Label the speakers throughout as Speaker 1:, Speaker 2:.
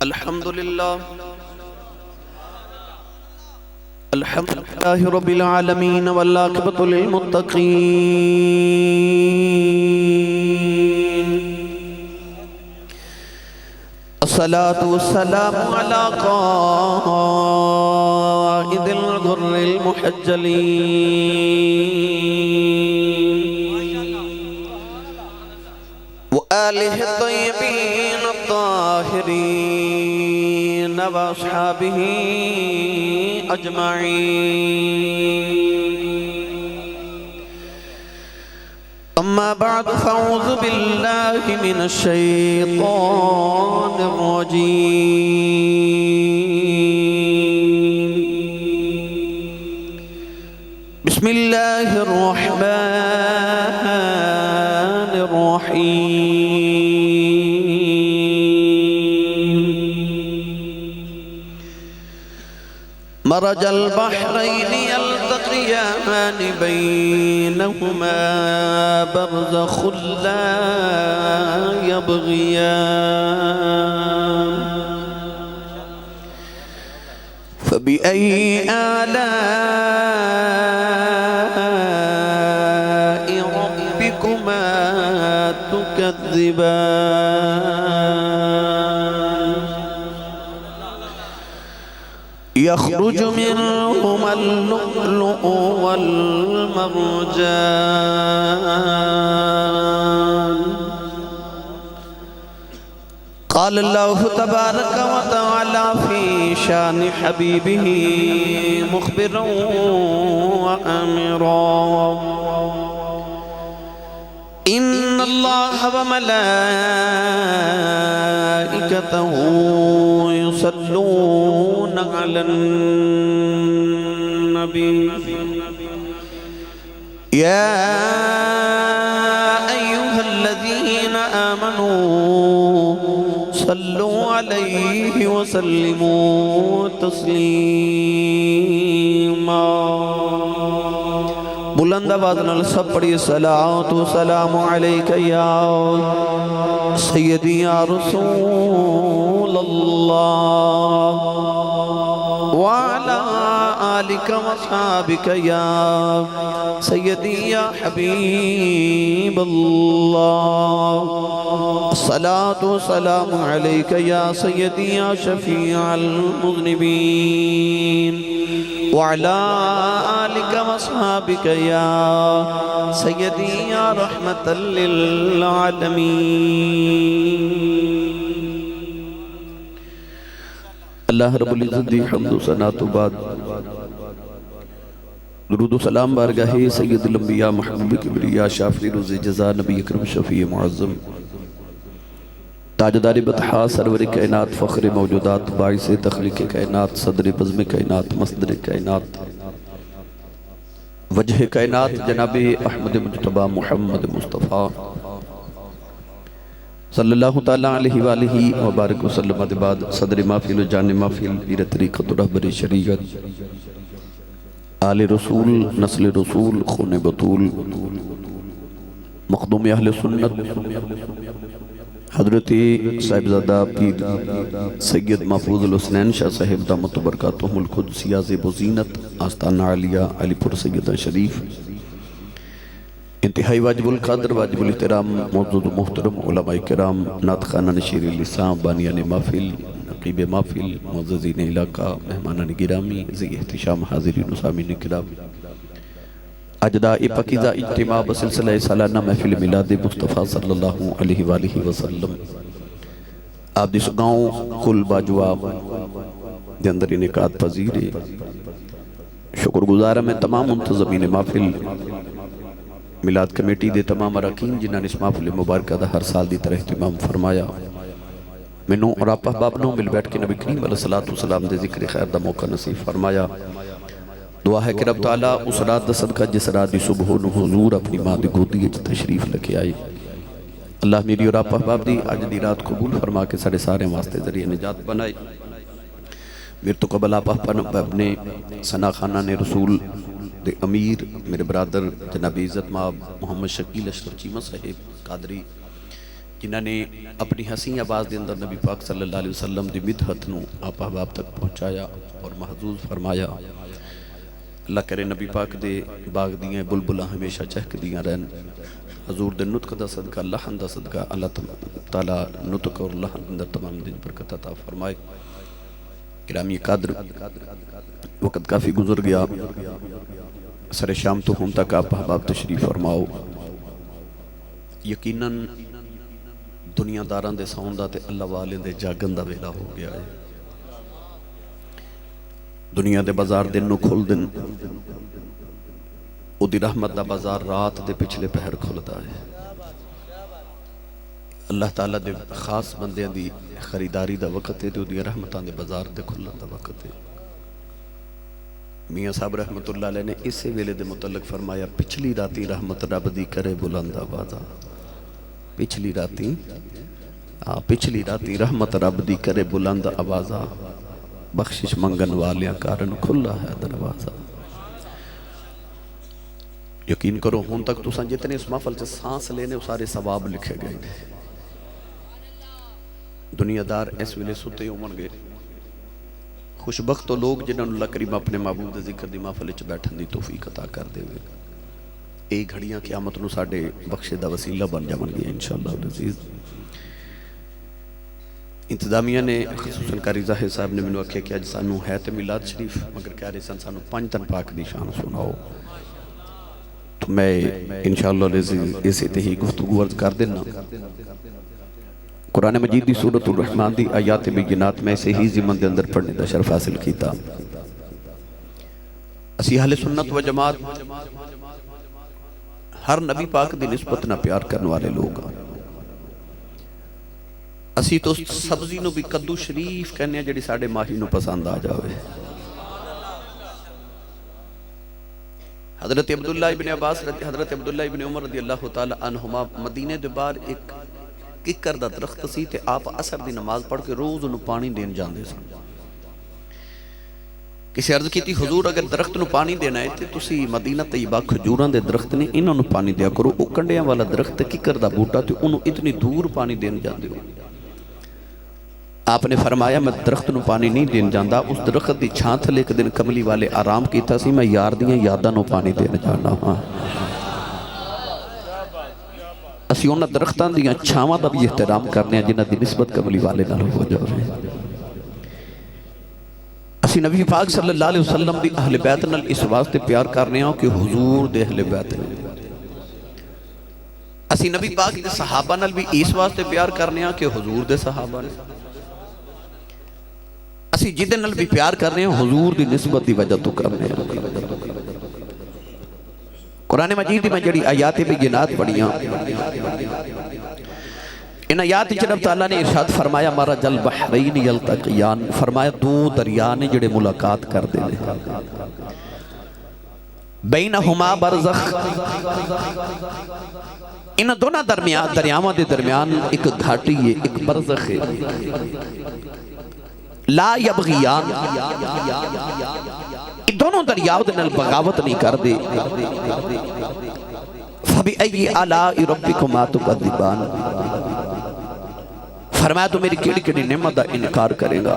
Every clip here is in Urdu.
Speaker 1: الحمد لله رب العالمين والعاقبة للمتقين الصلاة والسلام على قائد الغر المحجلين وآله الطيبين الطاهرين وأصحابه أجمعين أما بعد فأعوذ بالله من الشيطان الرجيم بسم الله الرحمن الرحيم مرج البحرين يلتقيان بينهما برزخ لا يبغيان فبأي آلاء ربكما تكذبان يخرج منهما اللؤلؤ والمرجان قال الله تبارك وتعالى في شان حبيبه مخبرا وأمرا إن الله وملائكته يصلون على النبي يا أيها الذين آمنوا صلوا عليه وسلموا تسلیما بلند آواز نال سب پڑھی صلاۃ و سلام علیک یا سیدی یا رسول اللہ وعلى آلك وصحابك يا سيدي يا حبيب الله الصلاة والسلام عليك يا سيدي يا شفيع المذنبين وعلى آلك وصحابك يا سيدي يا رحمة للعالمين اللہ رب العزت دی حمد و ثنا تو بعد درود و سلام بارگاہ سید الانبیاء محبوب کبریا شافی روز جزا نبی اکرم شفیع معظم تاجدار بطحا سرور کائنات فخر موجودات باعث تخلیق کائنات صدر بزم کائنات مصدر کائنات وجہ کائنات جناب احمد مجتبہ محمد مصطفیٰ صلی اللہ تعالیٰ علیہ وآلہ وبارک وسلم بعد صدر محفل و جان محفل پیر طریقت و رہبر شریعت آل رسول نسل رسول خون بطول مخدوم اہل سنت حضرت صاحبزادہ پیر سید محفوظ الحسنین شاہ صاحب دامت و برکاتہم القدس عزیب و زینت آستانہ عالیہ علی پور سیدہ شریف انتہائی واجب القدر واجب الاحترام موجود محترم علماء کرام نعت خانہ نشیر اللسان بانیان محفل نقیب محفل معززین علاقہ مہمانان گرامی ذی احتشام حاضرین و سامعین کرام اجداء پاکیزہ اجتماع بسلسلہ سالانہ محفل میلاد مصطفیٰ صلی اللہ علیہ وآلہ وسلم آپ دی سگاؤں کل باجواب دے اندر انعقاد پذیر شکر گزارہ میں تمام منتظمین محفل میلاد کمیٹی دے تمام اراکین جنہاں نے اس محفل مبارکہ دا ہر سال دی طرح اہتمام فرمایا منوں اور آپ احباب نوں مل بیٹھ کے نبی کریم علیہ السلام دے ذکر خیر دا موقع نصیب فرمایا دعا ہے کہ رب تعالیٰ اس رات دا صدقہ جس رات دی صبح نو حضور اپنی ماں دی گودی اچھ تشریف لکے آئی اللہ میری اور آپ احباب دی آج دی رات قبول فرما کے سارے سارے واسطے ذریعہ نجات بنائی میرے تو قبل آپ اپنے ثنا خانہ رسول دے امیر میرے برادر جناب عزت مآب محمد شکیل اشرف چیمہ صاحب قادری جنہوں نے اپنی حسین آواز کے اندر نبی پاک صلی اللہ علیہ وسلم دی مدحت نو آپ احباب تک پہنچایا اور محظوظ فرمایا۔ اللہ کرے نبی پاک دے باغ دیاں بلبلاں ہمیشہ چہک دیاں رہن۔ حضور دے نطق دا صدقہ، لحن دا صدقہ، اللہ تعالیٰ نطق اور لحن اندر تمام دن برکت عطا فرمائے۔ گرامی قدر، وقت کافی گزر گیا، سر شام تو ہم تک آپ احباب تشریف فرماؤ۔ یقیناً دنیا داران دے ساؤں دا تے اللہ والے دے جاگن دا ویلا ہو گیا ہے۔ دنیا دے بازار دن نو کھل دن، او دی رحمت دا بازار رات دے پچھلے پہر کھلتا ہے۔ اللہ تعالیٰ دے خاص بندیاں دی خریداری دا وقت ہے، او دی رحمتان دے بازار دے کھلن دا وقت ہے۔ میاں صاحب رحمت اللہ علیہ نے اسے ویلے دے متعلق فرمایا، پچھلی راتی رحمت رب دی کرے بلند آوازہ۔ پچھلی راتی رحمت رب دی کرے بلند آوازہ، بخشش منگن والیاں کارن کھلا ہے دروازہ۔ یقین کرو ہون تک تو جتنے اس محفل سے سانس لینے سارے ثواب لکھے گئے۔ دنیا دار اس ویلے ستے امن گئے۔ خوشبخت تو لوگ جنہوں اللہ کریم اپنے معبود ذکر دی محفل چ بیٹھن دی توفیق عطا کر دے گے۔ اے گھڑیاں قیامت نو ساڈے بخشے دا وسیلہ بن جاون گے انشاءاللہ العزیز۔ انتظامیہ نے خصوصاً قاری ظاہر صاحب نے منو آکھیا کہ اج سانو ہے تے میلاد شریف مگر کہہ رہے سن سانو 5 تن پاک دی شان سناؤ، تو میں انشاءاللہ العزیز اسی تے ہی گفتگو عرض کر دینا۔ قرآن مجید دی سورۃ الرحمن دی آیات بینات میں سے ہی زمن دے اندر پڑھنے دا شرف حاصل کیتا۔ اسی اہل سنت و جماعت ہر نبی پاک دی نسبت نہ پیار کرنے والے لوگ، اسی تو سبزی نو بھی کدو شریف کہنے ہیں جڑی ساڑھے ماہی نو پسند آ جاوے۔ حضرت عبداللہ ابن عباس حضرت عبداللہ ابن عمر رضی اللہ تعالی عنہما مدینے دے بار ایک ککر دا درخت سی تے آپ عصر دی نماز پڑھ کے روز انہوں پانی دین جاندے سن۔ کسی عرض کی تھی حضور اگر درخت نو پانی دینا ہے تے تسی مدینہ طیبہ کھجوران دے درخت نے انہوں نے پانی دیا کرو، او کنڈیاں والا درخت ککر دا بوٹا تے انہوں اتنی دور پانی دین جاندے ہو۔ آپ نے فرمایا میں درخت نو پانی نہیں دین جاندہ، اس درخت دی چھان تھلے ایک دن کملی والے آرام کیتا سی، میں یار دیاں یاداں نو پانی دین جانا ہاں۔ اسی انہاں درختان دیاں چھاواں دا بھی احترام کرنے ہیں جنہاں دی نسبت کملی والے نہ ہو جا رہے ہیں۔ اسی نبی پاک صلی اللہ علیہ وسلم دی اہل بیت نال اس واسطے پیار کرنے ہیں کہ حضور دے اہل بیت نے۔ اسی نبی پاک دے صحابہ نال بھی اس واسطے پیار کرنے ہیں کہ حضور دے صحابہ نے۔ اسی جدے نال بھی پیار کرنے ہیں حضور دی نسبت دی وجہ تو کرنے ہیں۔ قرآن مجید میں جڑی آیات بینات پڑھیاں، ان آیات رب تعالیٰ نے ارشاد فرمایا مرج البحرین یلتقیان، فرمایا دو دریا نے جڑے ملاقات کر دے لے، بینہما برزخ، ان دونوں دریاواں دے درمیان ایک گھاٹی ہے، ایک برزخ ہے، لا یبغیان، دونوں دریاؤ دنال بغاوت نہیں کر دے، فَبِأَيِّ آلَاءِ رَبِّكُمَا تُكَذِّبَانِ، فرمایا تو میری کیڑی کیڑی نعمت دا انکار کرے گا۔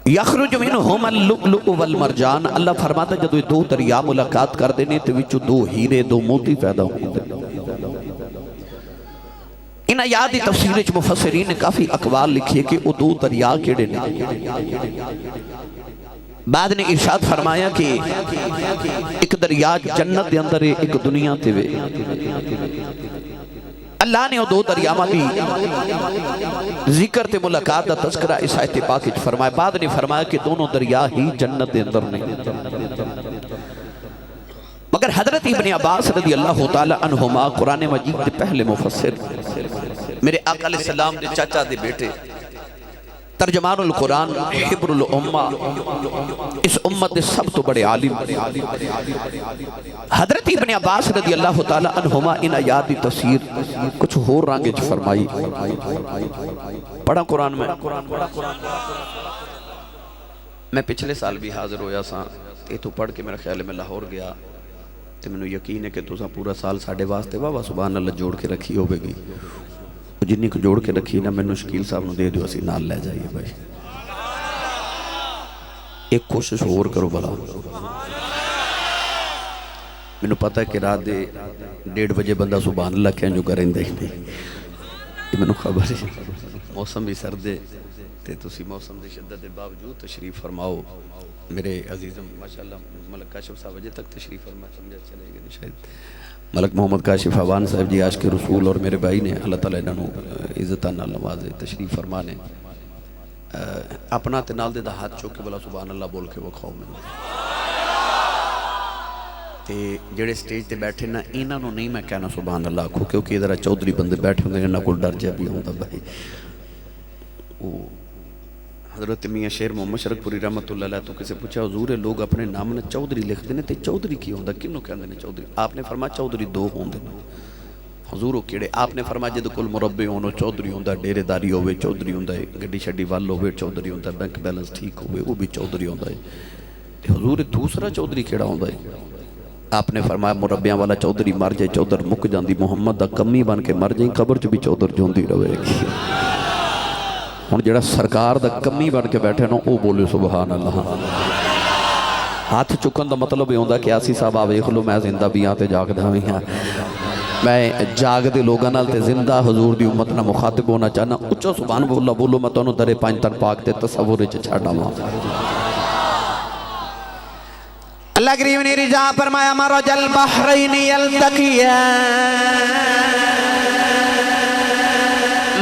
Speaker 1: یخرج منہما اللؤلؤ والمرجان، اللہ فرماتا جدو دو دریا ملاقات کر دینے تو وچو دو ہیرے دو موتی پیدا ہوں دے۔ ان آیاتی تفسیر مفسرین نے کافی اقوال لکھی ہے کہ وہ دو دریا کیڑے نے۔ بعد نے ارشاد فرمایا کہ ایک دریا جنت دے اندر ہے، ایک دنیا تے وے۔ اللہ نے وہ دو دریاواں دی ذکر تے ملاقات دا تذکرہ اس آیت پاک وچ فرمایا۔ بعد نے فرمایا کہ دونوں دریا ہی جنت دے اندر نہیں۔ مگر حضرت ابن عباس رضی اللہ تعالی عنہما قرآن مجید دے پہلے مفسر، میرے آقا علیہ السلام دے چاچا دے بیٹے، ترجمان القرآن، حبر الامہ، اس امت دے سب تو بڑے عالم، حضرت ابن عباس رضی اللہ تعالی عنہما ان آیات دی تفسیر کچھ ہو رانگے چھ فرمائی۔ پڑھا قرآن میں پچھلے سال بھی حاضر ہویا سا، یہ تو پڑھ کے میرا خیال میں لاہور گیا، تو میں یقین ہے کہ تساں پورا سال ساڑھے واسطے واہ سبحان اللہ جوڑ کے رکھی ہوئے گی، جنہی کو جوڑ کے رکھی نا میں شکیل صاحب نے دے دیو اسی نال لے جائیے بھائی۔ ایک کوشش اور کرو بلا، میں پتہ ہے کہ رات دے 1:30 بجے بندہ سبحان اللہ کہیں جو کریں دے نہیں، یہ میں خبر ہے موسم بھی سردے تے تسی موسم دے شدت دے باوجود تشریف فرماؤ۔ میرے عزیزم ماشاءاللہ ملک کاشف صاحب وجہ تک تشریف فرما سمجھا چلے گئے شاید ملک محمد کاشف آوان صاحب جی عاشق رسول اور میرے بھائی نے اللہ تعالیٰ انہوں عزتاں نال نوازے تشریف فرمانے اپنا تنال دے دا ہاتھ چوکے بلا سبحان اللہ بول کے وکھاؤ میں تے جڑے سٹیج تے بیٹھے نا انہوں نہیں میں کہنا سبحان اللہ آکھو کیونکہ ادھر چودھری بندے بیٹھے ہوندے انہوں کو ڈر جا بھی ہوندہ بھائی۔ حضرت میاں شیر محمد شرک پوری رحمت اللہ علیہ تو کسے پوچھا حضور لوگ اپنے نام نے چودھری لکھ دینے تے چودھری کی ہوندہ کنوں کہندے نے چودھری؟ آپ نے فرمایا چودھری 2 ہوندے نے حضورو کیڑے؟ آپ نے فرمایا جد کل مربع ہونو چودھری ہوندہ، ڈیرے داری ہوئے چودھری ہوندہ، گڈی شڈی وال ہوئے چودھری ہوندہ، بینک بیلنس ٹھیک ہوئے وہ بھی چودھری ہوندہ ہے۔ حضور دوسرا چودھری کیڑا ہوندہ ہے؟ آپ نے فرمایا مربیاں والا چودھری مر جائے چودھر مک جاندی محمد دا کمی بن کے مر جائیں قبر چ بھی چودھر جوندی رہے گی۔ ہن جڑا سرکار دا کمی بن کے بیٹھے نا او بولے سبحان اللہ۔ ہاتھ چکن دا مطلب یہ ہوندا کہ آسی صاحب آویکھ لو میں زندہ بھی ہاں تے جاگدا بھی ہاں، میں جاگ دے لوگاں نال تے زندہ حضور دی امت نہ مخاطب ہونا چاہنا۔ اچھا سبحان اللہ بولو میں تانوں درے 5 تن پاک تے تصور وچ چھڈا ماں۔
Speaker 2: اللہ کریم نے رضا فرمایا مرج البحرین یلتقیان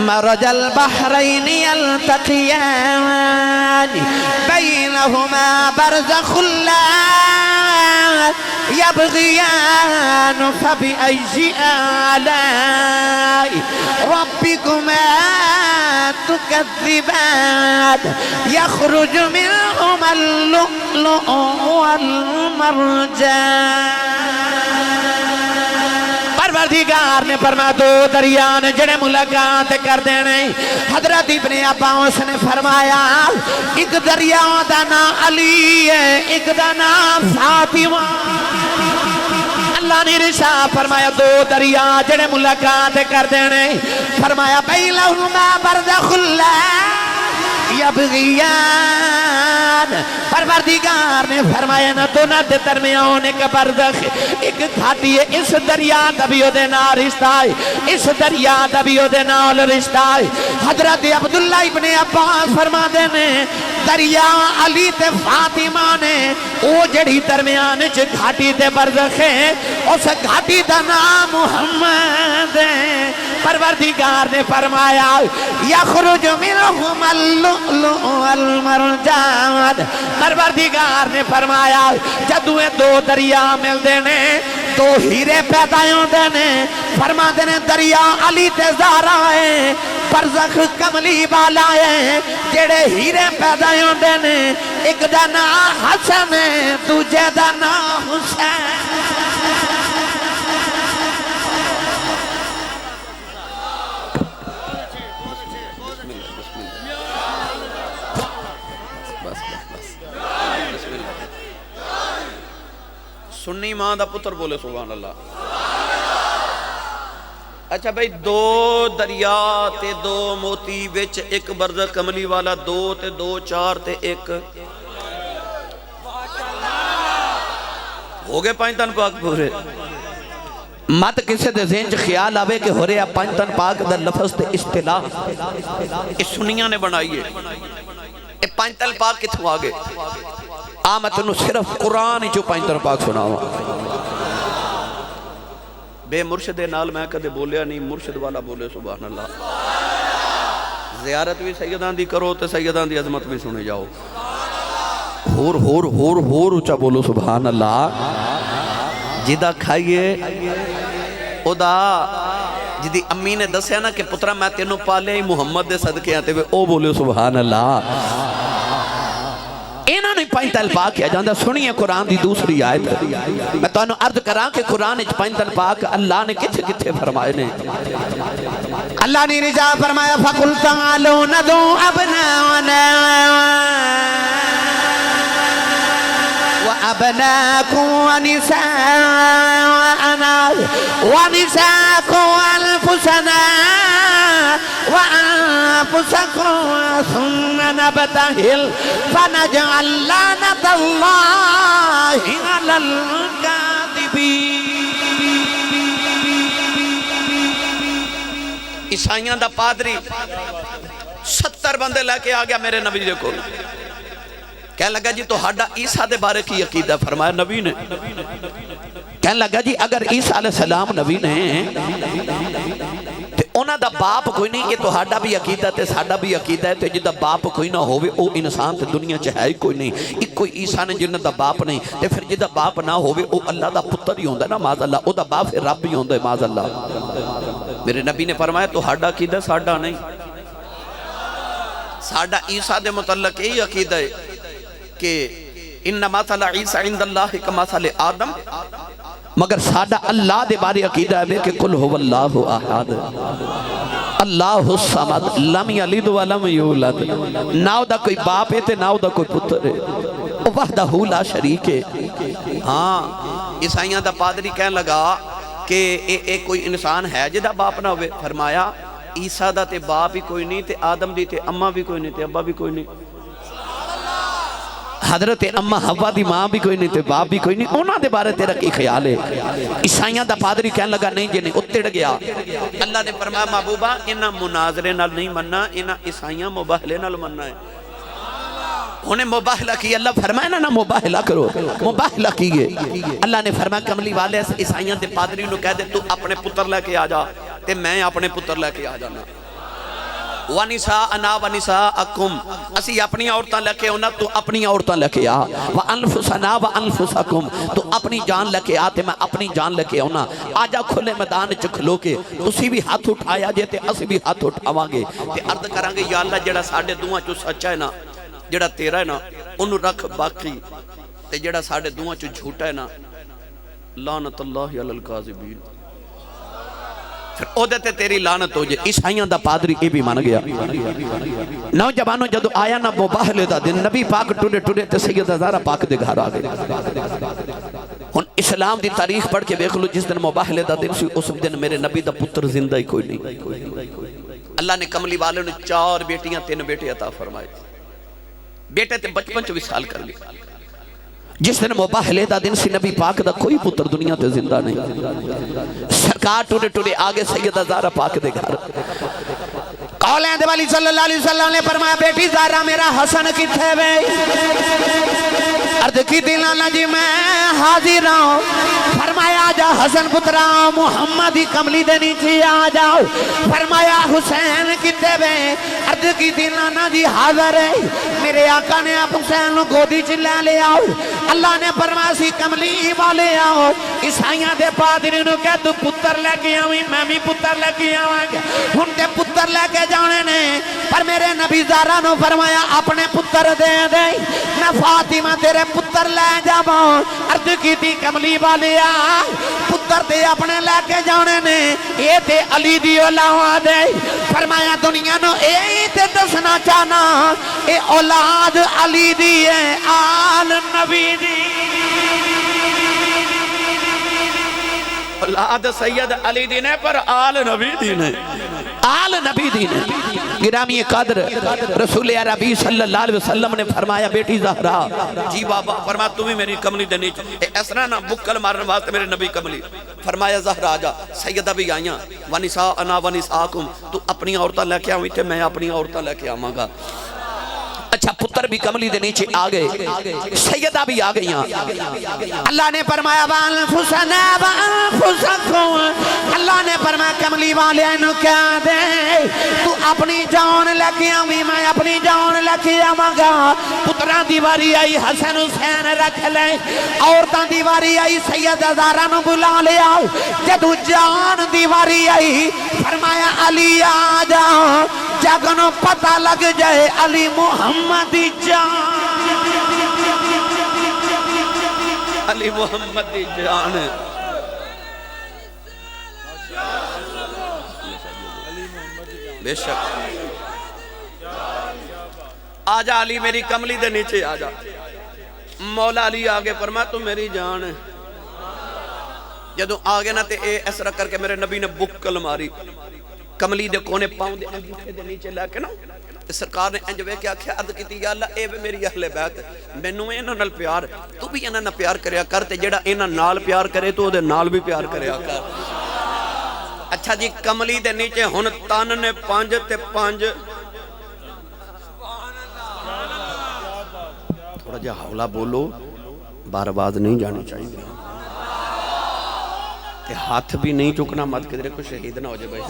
Speaker 2: مرج البحرین یلتقیان بینہما برزخ لا یبغیان فبأی آلاء ربکما تکذبان یخرج منہما اللؤلؤ والمرجان۔ پروردگار نے فرمایا 2 دریا نے جڑے ملاقات کر دینے۔ حضرت ابن عباس نے فرمایا ایک دریا دا نام علی ہے ایک دا نام فاطمہ۔ اللہ نے ارشاد فرمایا 2 دریا جڑے ملاقات کر دینے، فرمایا بینہما برزخ لا یبغیان۔ پروردگار نے فرمایا نہ تو نہ دے درمیان ایک برزخ ایک گھاٹی ہے، اس دریا دا بھی دے نال رشتہ ہے، اس دریا دا بھی دے نال رشتہ ہے۔ حضرت عبداللہ ابن عباس فرما دے نے دریا علی تے فاطمہ نے او جڑی درمیان چ گھاٹی تے برزخ ہے اس گھاٹی دا نام محمد ہے۔ پروردگار نے فرمایا یخرج منہما اللؤلؤ والمرجان۔ پروردگار نے فرمایا جدو یہ 2 دریا مل دینے 2 ہیرے پیدا ہوندے نے۔ فرما دینے دریا علی تے زہرا ہے برزخ کملی والا ہے، جڑے ہیرے پیدا ہوندے نے ایک دا نام حسن ہے دوجے دا نام حسین۔
Speaker 1: سنی ماں دا پتر بولے سبحان اللہ۔ اچھا بھئی 2 دریا تے 2 موتی وچ ایک برزخ کملی والا 2 تے 2 4 تے 1 ہو گئے 5 تن پاک پورے۔
Speaker 2: مت کسے دے ذہن چ خیال آوے کہ ہو رہا 5 تن پاک دا لفظ تے اصطلاح
Speaker 1: اس سنیاں نے بنائی ہے۔ یہ 5 تن پاک کتھوں آگے؟
Speaker 2: میں تنوں صرف قرآن ہی 5 تن پاک سناواں۔
Speaker 1: بے مرشد نال میں کدے بولیا نہیں، مرشد والا بولے سبحان اللہ۔ زیارت بھی سیدان دی کرو تے سیدان دی عظمت بھی سنے جاؤ۔
Speaker 2: ہور ہور ہور ہور اچھا بولو سبحان اللہ۔
Speaker 1: جدہ کھائیے ادا جدی امی نے دسیا نا کہ پترہ میں تینوں پالے ہی محمد دے صدقے آتے ہوئے او بولے سبحان اللہ۔
Speaker 2: انہوں نے 5 تن پاک کیا جاندہ۔ سنیے قرآن دی دوسری آیت میں تو انہوں عرض کران کہ قرآن 5 تن پاک اللہ نے کتھے کتھے فرمائے نے۔ اللہ نے رجا فرمایا فَقُلْ تَعَالُوا نَدْعُوا أَبْنَاءَنَا أبناكم ونساءنا ونساءكم أنفسنا وأنفسكم ثم نبتهل فنجعل لعنة الله على الكاذبين.
Speaker 1: عیسائیاں دا پادری 70 بندے لے کے آ گیا میرے نبی دے کو، کہنے لگا جی تو ہاڈا عیسیٰ دے بارے کی عقیدہ؟ فرمایا نبی نے. کہنے لگا جی اگر عیسیٰ علیہ السلام نبی نے تے انہاں دا باپ کوئی نہیں، یہ تو ہاڈا بھی عقیدہ تے ساڈا بھی عقیدہ ہے، تے جدا باپ کوئی نہ ہوئے او انسان تے دنیا چ ہے ہی کوئی نہیں. ایک کوئی عیسیٰ نے جنہاں دا باپ نہیں، تے پھر جدا باپ نہ ہوئے او اللہ دا پتر ہی ہوندا ہے نا معاذ اللہ، او دا باپ پھر رب ہی ہوندا ہے معاذ اللہ. میرے نبی نے فرمایا تو ہاڈا عقیدہ ساڈا نہیں. ساڈا عیسیٰ دے متعلق یہی عقیدہ ہے کہ ان مثل عیسیٰ عند اللہ کمثل آدم، مگر ساڈا اللہ دے بارے عقیدہ ہے کہ قل هو اللہ احد اللہ الصمد لم یلد ولم یولد، نہ دا کوئی باپ ہے تے نہ دا کوئی پتر ہے، وحدہ لا شریک ہے. ہاں عیسائیاں دا پادری کہنے لگا کہ ایک کوئی انسان ہے جدا باپ نہ ہوئے. فرمایا عیسیٰ دا تے باپ ہی کوئی نہیں، تے آدم دی تے اماں بھی کوئی نہیں، تے ابا بھی کوئی نہیں، حضرت اماں حوا دی ماں بھی کوئی نہیں تے باپ بھی کوئی نہیں. انہاں دے بارے تیرا کی خیال ہے؟ عیسائیاں دا پادری کہنے لگا نہیں جی نہیں، اتڑ گیا. اللہ نے فرمایا محبوبہ انہاں مناظرے نال نہیں مننا، انہاں عیسائیاں مباہلے نال مننا ہے. انہیں مباہلہ کی، اللہ فرمایا نا مباہلہ کرو، مباہلہ کیے. اللہ نے فرمایا کملی والے عیسائیاں دے پادری نو کہہ دے تو اپنے پتر لے کے آ جا، تے میں اپنے پتر لے کے آ جانا. وَنِسَاءَنَا وَنِسَاءَكُمْ، اسی اپنی عورتاں لے کے ہونا تو اپنی عورتاں لے کے آ. وَأَنفُسَنَا وَأَنفُسَكُمْ، تو اپنی جان لے کے آتے میں اپنی جان لے کے ہونا. آجا کھلے میدان چکھلو کے اسی بھی ہاتھ اٹھایا جے تے اسی بھی ہاتھ اٹھاواں گے تے عرض کریں گے یا اللہ جڑا ساڑھے دوہاں چو سچا ہے نا، جڑا تیرا ہے نا انہوں رکھ باقی، تے جڑا ساڑھے دوہاں چو جھوٹا ہے نا لعنت اللہ علی الکاذبین، پھر او دیتے تیری لعنت ہو جائے. عیسائیاں دا پادری اے بھی مان گیا. نوجوانوں جدو آیا نا مباہلے دا دن، نبی پاک ٹوڑے ٹوڑے تے سیدہ زہرا پاک دے گھر آ گئے. ہن اسلام دی تاریخ پڑھ کے دیکھ لو، جس دن مباہلے دا دن سی اس دن میرے نبی دا پتر زندہ ہی کوئی نہیں. اللہ نے کملی والے نے 4 بیٹیاں 3 بیٹے عطا فرمائے. بیٹے تے بچپن چ وصال کر لی. جس دن مباہلے دا دن سی نبی پاک دا کوئی پتر دنیا تے زندہ نہیں. سرکار ٹوڑے ٹوڑے آگے سیدہ زہرا پاک دے گھر. قولین دے والی صلی اللہ علیہ وسلم نے فرمایا بیٹی زہرا میرا حسن کتھے وے؟ عرض کی دلانا جی میں حاضر ہوں. فرمایا آجا حسن پترا محمد ہی کملی دے نیچے آجا. فرمایا حسین کتھے وے؟ عرض کی دلانا جی حاضر ہے. میرے آقا نے آپ حسین نو گودی چلے لے آؤ. اللہ نے فرمایا سی کملی والے آؤ. عیسائیاں دے پادری نو کہہ تو پتر لے کے آویں، میں بھی پتر لے کے آواں گا. ہن تے پتر لے کے جانے نے، پر میرے نبی زہرا نو فرمایا اپنے پتر دے دے، میں فاطمہ تیرے پتر لے جاواں. عرض کیتی کملی والے آ پتر تے اپنے لے کے جانے نے، اے تے علی دی اولاد ہے. فرمایا دنیا نو اے تے دسنا چاہنا اے اولاد علی دی ہے، آل نبی دی. اولاد سید علی دی نے پر آل نبی دی نے، آل نبی دی نے. گرامی قدر رسول عربی صلی اللہ علیہ وسلم نے فرمایا بیٹی زہرا جی بابا. فرمایا تو بھی میری کملی دے نیچے ایسنا نہ بکل مارن واسطے میرے نبی کملی. فرمایا زہرا آجا. سیدہ بھی آئیاں ونساءنا ونساءکم، تو اپنی عورتاں لے کے آویں تے میں اپنی عورتاں لے کے آواں گا. اچھا پتر بھی کملی دے نیچے آگئے، سیدہ بھی آگئیاں. اللہ نے فرمایا وَأَنفُسَنَا وَأَنفُسَكُمْ، اللہ نے فرمایا کملی والے انہوں کیا دے تو اپنی جان لے کے آویں، میں اپنی جان لے کے آواں گا. پتران دیواری آئی حسن حسین رکھ لے، عورتان دیواری آئی سیدہ زہرا نو بلا لے آؤ. جدو جان دیواری آئی فرمایا علی آجا، جگنو پتہ لگ جائے علی محمدی جان، علی محمدی جان. بے شک آجا علی میری کملی دے نیچے آجا. مولا علی آگے فرمایا تو میری جان ہے. جدو آگے نا تے اے اس طرح کر کے میرے نبی نے بکل ماری کملی دے کونے پاؤں دے انگوٹھے دے نیچے لے کے نا تے سرکار نے انج ویکھیا کہ عرض کیتی یا اللہ اے میری اہل بیت مینوں انہاں نال پیار تو بھی انہاں نال پیار کریا کر تے جیڑا انہاں نال پیار کرے تو دے نال بھی پیار کریا کر. اچھا جی کملی دے نیچے ہن تن نے 5 تے 5 تھوڑا جا حولا بولو بار آواز نہیں جانی چاہیے تے ہاتھ بھی نہیں چکنا مت کدھر کوئی شہید نہ ہو جائے بھائی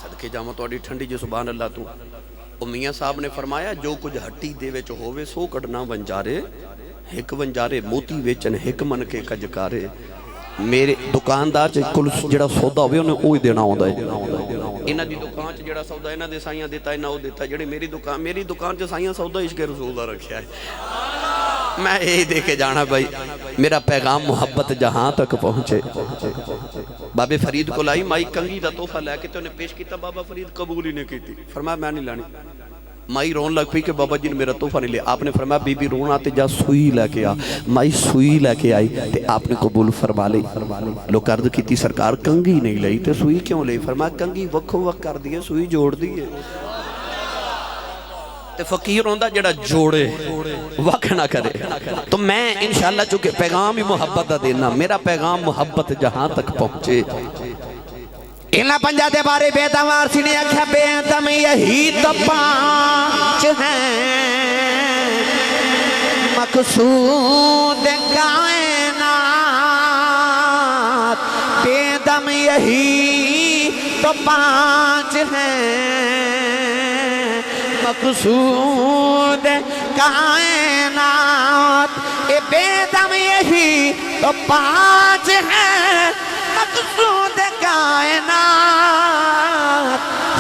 Speaker 1: صدقے جاواں تہاڈی ٹھنڈی جو سبحان اللہ تو او میاں صاحب نے فرمایا جو کچھ ہٹی دے وچ ہووے سو کڈنا ونجارے ایک ونجارے موتی ویچن ایک من کے کجکارے. میرے دکاندار چ کل جڑا سودا ہوے انہیں اوہی دینا ہوندا ہے. انہاں دی دکان چ جڑا سودا انہاں دے سائیاں دیتا انہاں او دیتا جڑے میری دکان چ سائیاں سودا عشق رسول دا رکھیا ہے. میں یہی دے کے جانا بھائی میرا پیغام محبت جہاں تک پہنچے. بابے فرید کو لائی مائی کنگھی دا تحفہ لے کے تو انہیں پیش کیتا بابا فرید قبول ہی نہیں کیتی. فرمایا میں نہیں لانی. مائی رون لگ پئی کہ بابا جی نے میرا تحفہ نہیں لیا. آپ نے فرمایا بی بی رونا تے جا سوئی لے کے آ. مائی سوئی لے کے آئی تے آپ نے قبول فرما لی. لوگ عرض کیتی سرکار کنگھی نہیں لئی تے سوئی کیوں لئی؟ فرمایا کنگھی وکھو وکھ کر دیئے سوئی جوڑ دیئے. تے فقیر ہوندہ جڑا جوڑے وقت نہ کرے. تو میں انشاءاللہ چونکہ پیغام ہی محبت دا دینا میرا پیغام محبت جہاں تک پہنچے.
Speaker 2: انہاں پنجا دے بارے بے دوار سی نے اکھا بے دم یہی تو 5 ہیں مقصود کائنات. بے دم یہی تو 5 ہیں مقصود کائنات. اے بے دم یہی تو 5 ہیں مقصود کائنات.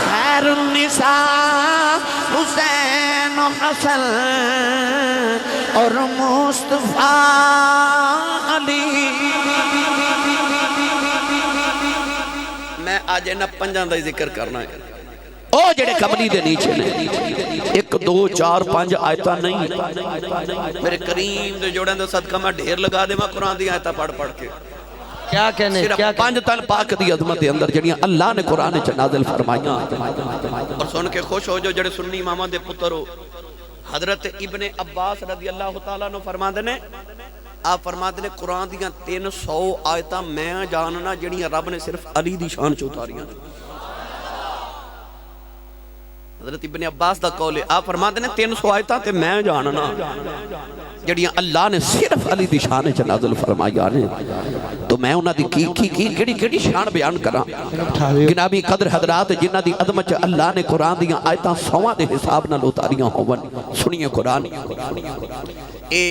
Speaker 2: خیر النساء حسین و حسن اور مصطفیٰ علی.
Speaker 1: میں آج انہاں پنجاں دا ذکر کرنا ہے.
Speaker 2: او جڑے کملی دے نیچے نے
Speaker 1: 1 2 4 5 آیتاں نہیں میرے کریم دے جوڑیں دے صدقہ میں ڈھیر لگا دے میں قرآن دی آیتاں پڑھ کے
Speaker 2: کیا کہنے
Speaker 1: صرف 5 تن پاک دی عظمت دے اندر جڑیاں اللہ نے قرآن چ نازل فرمائیاں اور سن کے خوش ہو جو جڑے سنی اماماں دے پتر ہو. حضرت ابن عباس رضی اللہ تعالیٰ نے فرماندے نے آپ فرماندے نے قرآن دیاں 300 آیتاں میں جاننا جڑیاں رب نے صرف علی دی شان چ اتاریاں. حضرت ابن عباس دا قول ہے آپ فرماتے ہیں 300 آیتاں تے میں جاننا جڑیاں اللہ نے صرف علی دی شان چ نازل فرمایا نے. تو میں انہاں دی کیڑی شان بیان کراں. جنابی قدر حضرات جنہاں دی عظمت اللہ نے قرآن دیاں آیتاں 100 دے حساب نال اتاریاں ہون. سنیے قرآن اے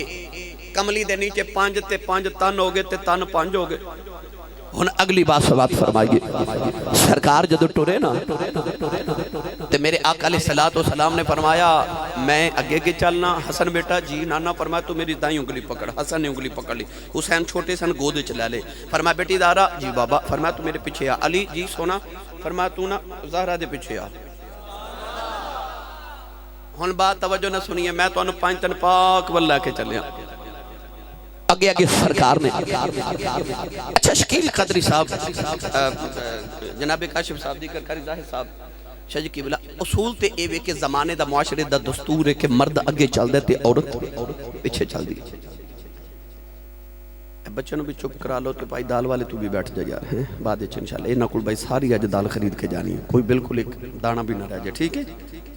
Speaker 1: کملی دے نیچے 5 تے 5 تن ہو گئے تے تن 5 ہو گئے. ہن اگلی بات سوات فرمائیے. سرکار جدو ٹرے نا تے میرے آقا علیہ السلام نے فرمایا میں اگے کے چلنا. حسن بیٹا جی نانا فرمایا تو میری دائیں انگلی پکڑ. حسن نے انگلی پکڑ لی. حسین چھوٹے سن گود چلا لے. فرمایا بیٹی زہرا جی بابا. فرمایا تو میرے پیچھے آ. علی جی سونا. فرمایا تو نا زہرا دے پیچھے آ. ہن بات توجہ نہ سنیے میں تو انہوں 5 تن پاک واللہ کے چلے ہاں.
Speaker 2: اگے سرکار نے
Speaker 1: اچھا شکیل قدری صاحب جناب کاشف صاحب دی کرکاری ظاہر صاحب شاہ کی بلا اصول تے اے وے کہ زمانے دا معاشرے دا دستور ہے کہ مرد اگے چل دے تے عورت پیچھے چل دی. بچوں نے بھی چپ کرا لو کہ بھائی دال والے تو بھی بیٹھ جا یار ہیں بعد وچ انشاءاللہ اے نہ کوئی بھائی ساری اج دال خرید کے جانی ہے. کوئی بالکل ایک دانا بھی نہ رہ جائے ٹھیک ہے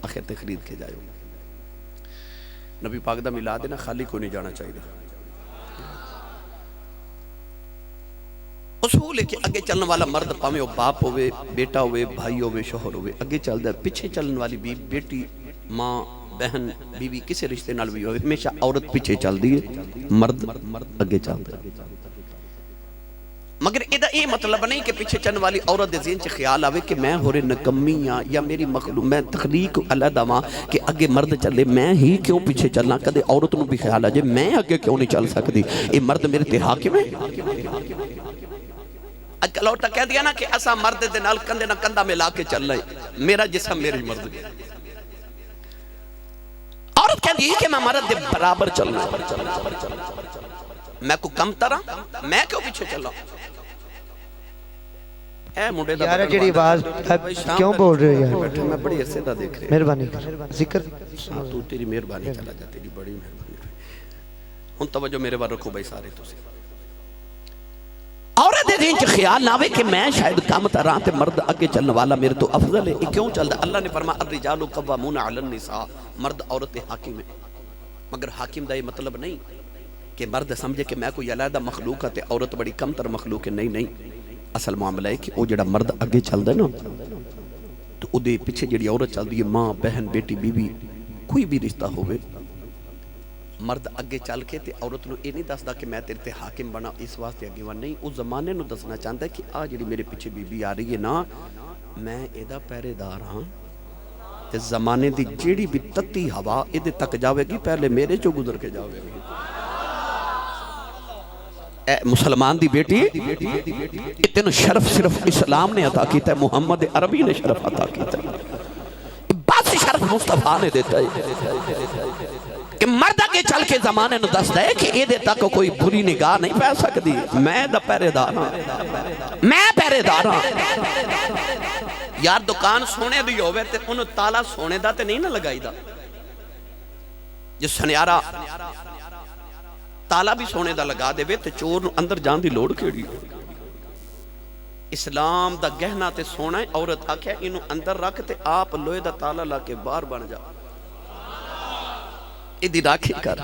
Speaker 1: آخر تے خرید کے جائے. نبی پاک دا میلاد ہے نا خالی کوئی نہیں جانا چاہیے. اصول ہے کہ اگے چلنے والا مرد پاویں وہ باپ ہوئے بیٹا ہوئے بھائی ہوئے شوہر ہوئے اگے چل دے. پیچھے چلنے والی بیٹی ماں بہن بیوی کسی رشتے نال بھی ہوئے ہمیشہ عورت پیچھے چل دی ہے مرد اگے چل دے. مگر ایدہ یہ مطلب نہیں کہ پیچھے چلنے والی عورت دے ذہن چ خیال آوے کہ میں ہورے نکمی ہاں یا میری مخلوق میں تخلیق علیحدہ ماں کہ اگے مرد چلے میں ہی کیوں پیچھے چلنا. کدے عورت نو بھی خیال آ جائے میں اگے کیوں نہیں چل سکتی. اے مرد میرے تے حاکم ہے. اج کل اوٹا کہہ دیا نا کہ اسا مرد دے نال کندھے نہ کندھا ملا کے چل رہے میرا جسم میری مرد. اور
Speaker 2: عورت کہتی ہے کہ میں مرد دے برابر چلنا، میں کو کم طرح میں کیوں پیچھے چلا؟ اے مڈے دا
Speaker 3: یار جڑی آواز کیوں بول رہے ہو یار؟
Speaker 1: میں بڑی عرصے دا دیکھ رہا
Speaker 3: مہربانی کر ذکر
Speaker 1: تو تیری مہربانی چلا جا، تیری بڑی مہربانی۔ ہن توجہ میرے بار رکھو بھائی سارے تسی۔
Speaker 2: عورت دے دین چ خیال نہ ہوئے کہ میں شاید کم طرح تے مرد اگے چلنے والا میرے تو افضل ہے۔ یہ کیوں چلتا؟ اللہ نے فرمایا الرجال قوامون علی النساء، مرد عورت حاکم ہے۔ مگر حاکم دا یہ مطلب نہیں کہ مرد سمجھے کہ میں کوئی علیحدہ مخلوق ہے تے عورت بڑی کم تر مخلوق ہے، نہیں نہیں۔ اصل معاملہ ہے کہ وہ جڑا مرد اگے چلدا ہے نا تو او دے پیچھے جڑی عورت چلدی ہے، ماں بہن بیٹی بیوی کوئی بھی رشتہ ہوئے، مرد اگے چل کے تے عورت نو یہ نہیں دسدا کہ میں تیرے تے حاکم بنا اس واسطے اگے ون نہیں، اس زمانے نو دسنا چاہتا ہے کہ آ جڑی میرے پیچھے بی بی آ رہی ہے نا، میں ایدہ پہرے دار ہاں تے زمانے دی جیڑی بھی تتی ہوا ایدے تک جاوے گی پہلے میرے چو گزر کے جاوے گی۔ اے مسلمان دی بیٹی اتنا شرف صرف اسلام نے عطا کیتا ہے، محمد عربی نے شرف عطا کیتا ہے، بس شرف مصطفیٰ نے دیتا ہے کہ مرد آگے چل کے زمانے نو دستا ہے کہ ایدے تک کوئی بری نگاہ نہیں پہ سکتی، میں دا پہرے دار ہاں، میں پہرے دار ہاں۔ یار دکان سونے دی ہوئے تے انہوں تالا سونے دا تے نہیں نہ لگائی دا، جس سنیارہ تالا بھی سونے دا لگا دے وے تے چور نو اندر جان دی لوڑ کیڑی۔ اسلام دا گہنا تے سونا ہے، عورت آکھیا انہوں اندر رکھ تے آپ لوہے دا تالا لا کے باہر بن جا، ایدی راکھی کر۔